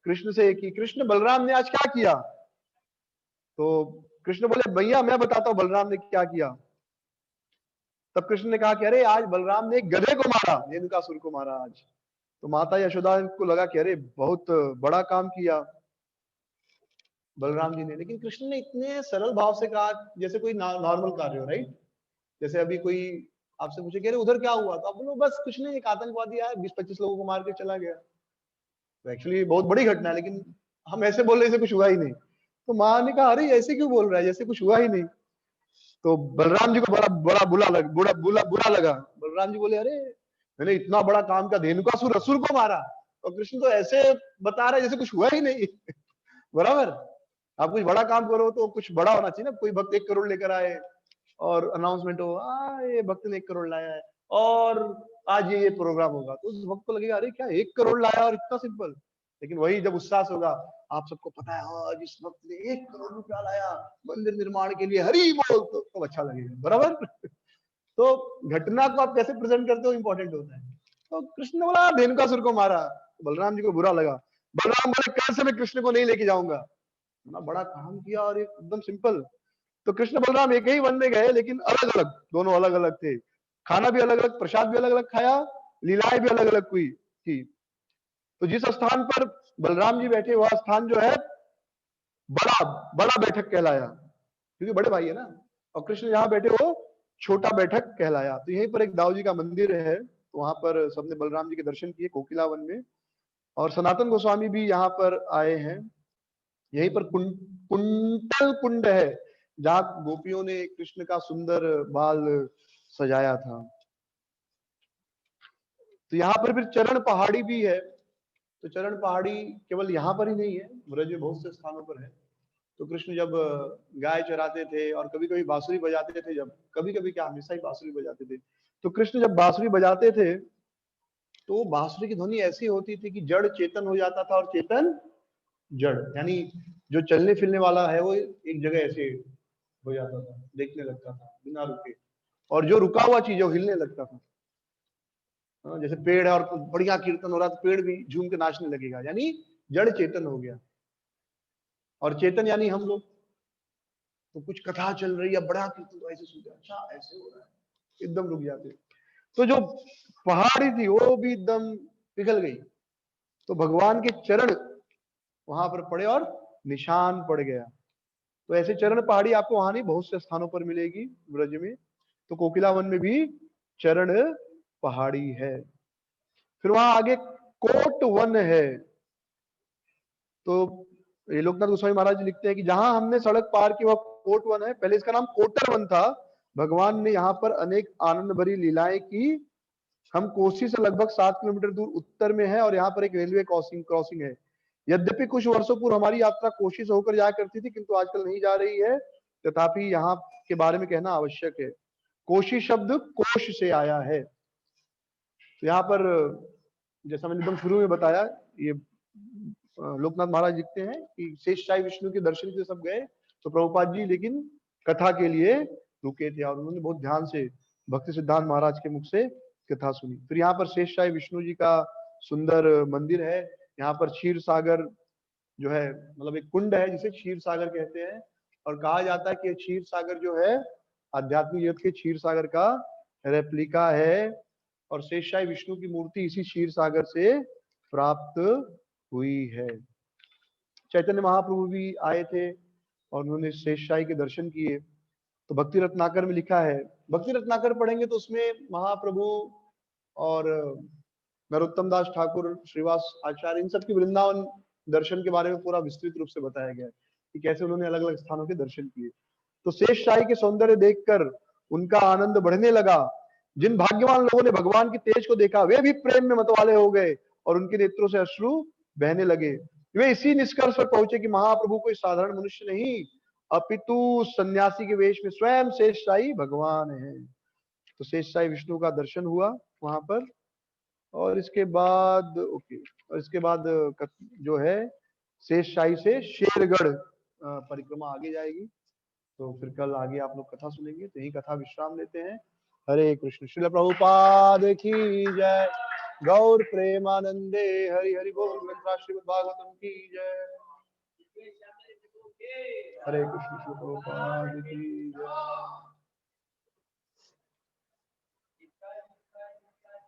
कृष्ण से कि कृष्ण बलराम ने आज क्या किया? तो कृष्ण बोले भैया मैं बताता हूं बलराम ने क्या किया। तब कृष्ण ने कहा कि अरे आज बलराम ने एक गधे को मारा, रेणुकासुर को मारा आज। तो माता यशोदा को लगा कि अरे बहुत बड़ा काम किया बलराम जी ने। लेकिन कृष्ण ने इतने सरल भाव से कहा जैसे कोई नॉर्मल कार्य हो, राइट? जैसे अभी कोई आपसे पूछे कि अरे उधर क्या हुआ, तो आप बोलो बस कुछ नहीं, एक आतंकवादी आया 20-25 लोगों को मार के चला गया। तो एक्चुअली बहुत बड़ी घटना है, लेकिन हम ऐसे बोल रहे कुछ हुआ ही नहीं। तो माँ ने कहा अरे ऐसे क्यों बोल रहा है, जैसे कुछ हुआ ही नहीं। तो बलराम जी को बड़ा बड़ा बुरा लगा। बलराम जी बोले अरे मैंने इतना बड़ा काम किया, धेनुकासुर असुर को मारा, और कृष्ण तो ऐसे बता रहा है जैसे कुछ हुआ ही नहीं। बराबर? आप कुछ बड़ा काम करो तो कुछ बड़ा होना चाहिए ना। कोई भक्त 1 करोड़ लेकर आए और अनाउंसमेंट हो ये भक्त ने 1 करोड़ लाया है और आज ये प्रोग्राम होगा, तो उस भक्त को लगेगा अरे क्या 1 करोड़ लाया और इतना सिंपल। लेकिन वही जब उत्साह होगा, आप सबको पता है आज इस भक्त ने 1 करोड़ रुपया लाया मंदिर निर्माण के लिए, हरि बोल, तो अच्छा लगेगा। बराबर? तो घटना को आप कैसे प्रेजेंट करते हो इंपॉर्टेंट होता है। तो कृष्ण ने बोला धेनुकासुर को मारा, बलराम जी को बुरा लगा। बलराम बोले कल से मैं कृष्ण को नहीं लेके जाऊंगा, इतना बड़ा काम किया और एकदम सिंपल। तो कृष्ण बलराम एक ही वन में गए, लेकिन अलग अलग, दोनों अलग अलग थे। खाना भी अलग अलग, प्रसाद भी अलग अलग खाया, लीलाएं भी अलग अलग हुई थी। तो जिस स्थान पर बलराम जी बैठे वह स्थान जो है बड़ा बड़ा बैठक कहलाया, क्योंकि बड़े भाई है ना। और कृष्ण जहां बैठे वो छोटा बैठक कहलाया। तो यहीं पर एक दाऊ जी का मंदिर है, तो वहां पर सबने बलराम जी के दर्शन किए कोकिलावन में। और सनातन गोस्वामी भी यहाँ पर आए हैं। यहीं पर कुंटल कुंड है जहां गोपियों ने कृष्ण का सुंदर बाल सजाया था। तो यहाँ पर फिर चरण पहाड़ी भी है। तो चरण पहाड़ी केवल यहाँ पर ही नहीं है, ब्रज में बहुत से स्थानों पर है। तो कृष्ण जब गाय चराते थे और कभी कभी बांसुरी बजाते थे, जब कभी कभी क्या हमेशा ही बांसुरी बजाते थे, तो कृष्ण जब बांसुरी बजाते थे तो बांसुरी की ध्वनि ऐसी होती थी कि जड़ चेतन हो जाता था और चेतन जड़, यानी जो चलने फिरने वाला है वो एक जगह ऐसे हो जाता था, देखने लगता था बिना रुके, और जो रुका हुआ चीज है वो हिलने लगता था। जैसे पेड़ है और बढ़िया कीर्तन हो रहा तो पेड़ भी झूम के नाचने लगेगा, यानी जड़ चेतन हो गया। और चेतन यानी हम लोग। तो कुछ कथा चल रही है, बड़ा कीर्तन, तो ऐसे सुनते अच्छा ऐसे हो रहा है, एकदम रुक जाते। तो जो पहाड़ी थी वो भी एकदम पिघल गई। तो भगवान के चरण वहां पर पड़े और निशान पड़ गया। तो ऐसे चरण पहाड़ी आपको वहां नहीं बहुत से स्थानों पर मिलेगी ब्रज में। तो कोकिलावन में भी चरण पहाड़ी है। फिर वहां आगे कोट वन है। तो ये लोकनाथ गोस्वामी महाराज जी लिखते हैं कि जहां हमने सड़क पार की वह कोट वन है। पहले इसका नाम कोटर वन था। भगवान ने यहाँ पर अनेक आनंद भरी लीलाएं की। हम कोसी से लगभग 7 किलोमीटर दूर उत्तर में है और यहाँ पर एक रेलवे क्रॉसिंग है। यद्यपि कुछ वर्षों पूर्व हमारी यात्रा कोशी से होकर जाया करती थी, किंतु आजकल नहीं जा रही है। तथापि यहाँ के बारे में कहना आवश्यक है। कोशी शब्द कोश से आया है। तो यहाँ पर जैसा मैंने एकदम शुरू में बताया, ये लोकनाथ महाराज लिखते हैं कि शेषशाही विष्णु के दर्शन के सब गए, तो प्रभुपाद जी लेकिन कथा के लिए रुके थे और उन्होंने बहुत ध्यान से भक्ति सिद्धांत महाराज के मुख से कथा सुनी। फिर यहाँ पर शेषशाही विष्णु जी का सुंदर मंदिर है। यहाँ पर क्षीर सागर जो है, मतलब एक कुंड है जिसे क्षीर सागर कहते हैं। और कहा जाता है कि क्षीर सागर जो है आध्यात्मिक जगत के क्षीर सागर का रेप्लिका है और शेषशाही विष्णु की मूर्ति इसी क्षीर सागर से प्राप्त हुई है। चैतन्य महाप्रभु भी आए थे और उन्होंने शेषशाही के दर्शन किए। तो भक्ति रत्नाकर में लिखा है, भक्ति रत्नाकर पढ़ेंगे तो उसमें महाप्रभु और नरोत्तम दास ठाकुर, श्रीवास आचार्य, इन सबकी वृंदावन दर्शन के बारे में पूरा विस्तृत रूप से बताया गया है कि कैसे उन्होंने अलग अलग स्थानों के दर्शन किए। तो शेषशाही के सौंदर्य देखकर उनका आनंद बढ़ने लगा। जिन भाग्यवान लोगों ने भगवान की तेज को देखा वे भी प्रेम में मतवाले हो गए और उनके नेत्रों से अश्रु बहने लगे। वे इसी निष्कर्ष पर पहुंचे कि महाप्रभु कोई साधारण मनुष्य नहीं अपितु सन्यासी के वेश में स्वयं शेषशाही भगवान है। तो शेषशाही विष्णु का दर्शन हुआ वहां पर। और इसके बाद और इसके बाद जो है शेषशाही से शेरगढ़ परिक्रमा आगे जाएगी। तो फिर कल आगे आप लोग कथा सुनेंगे। तो यही कथा विश्राम लेते हैं। हरे कृष्ण। श्रील प्रभुपाद की जय। गौर प्रेमानंदे हरि हरि बोल। श्रीमद् भागवतम की जय। हरे कृष्ण। श्रील प्रभुपाद की जय।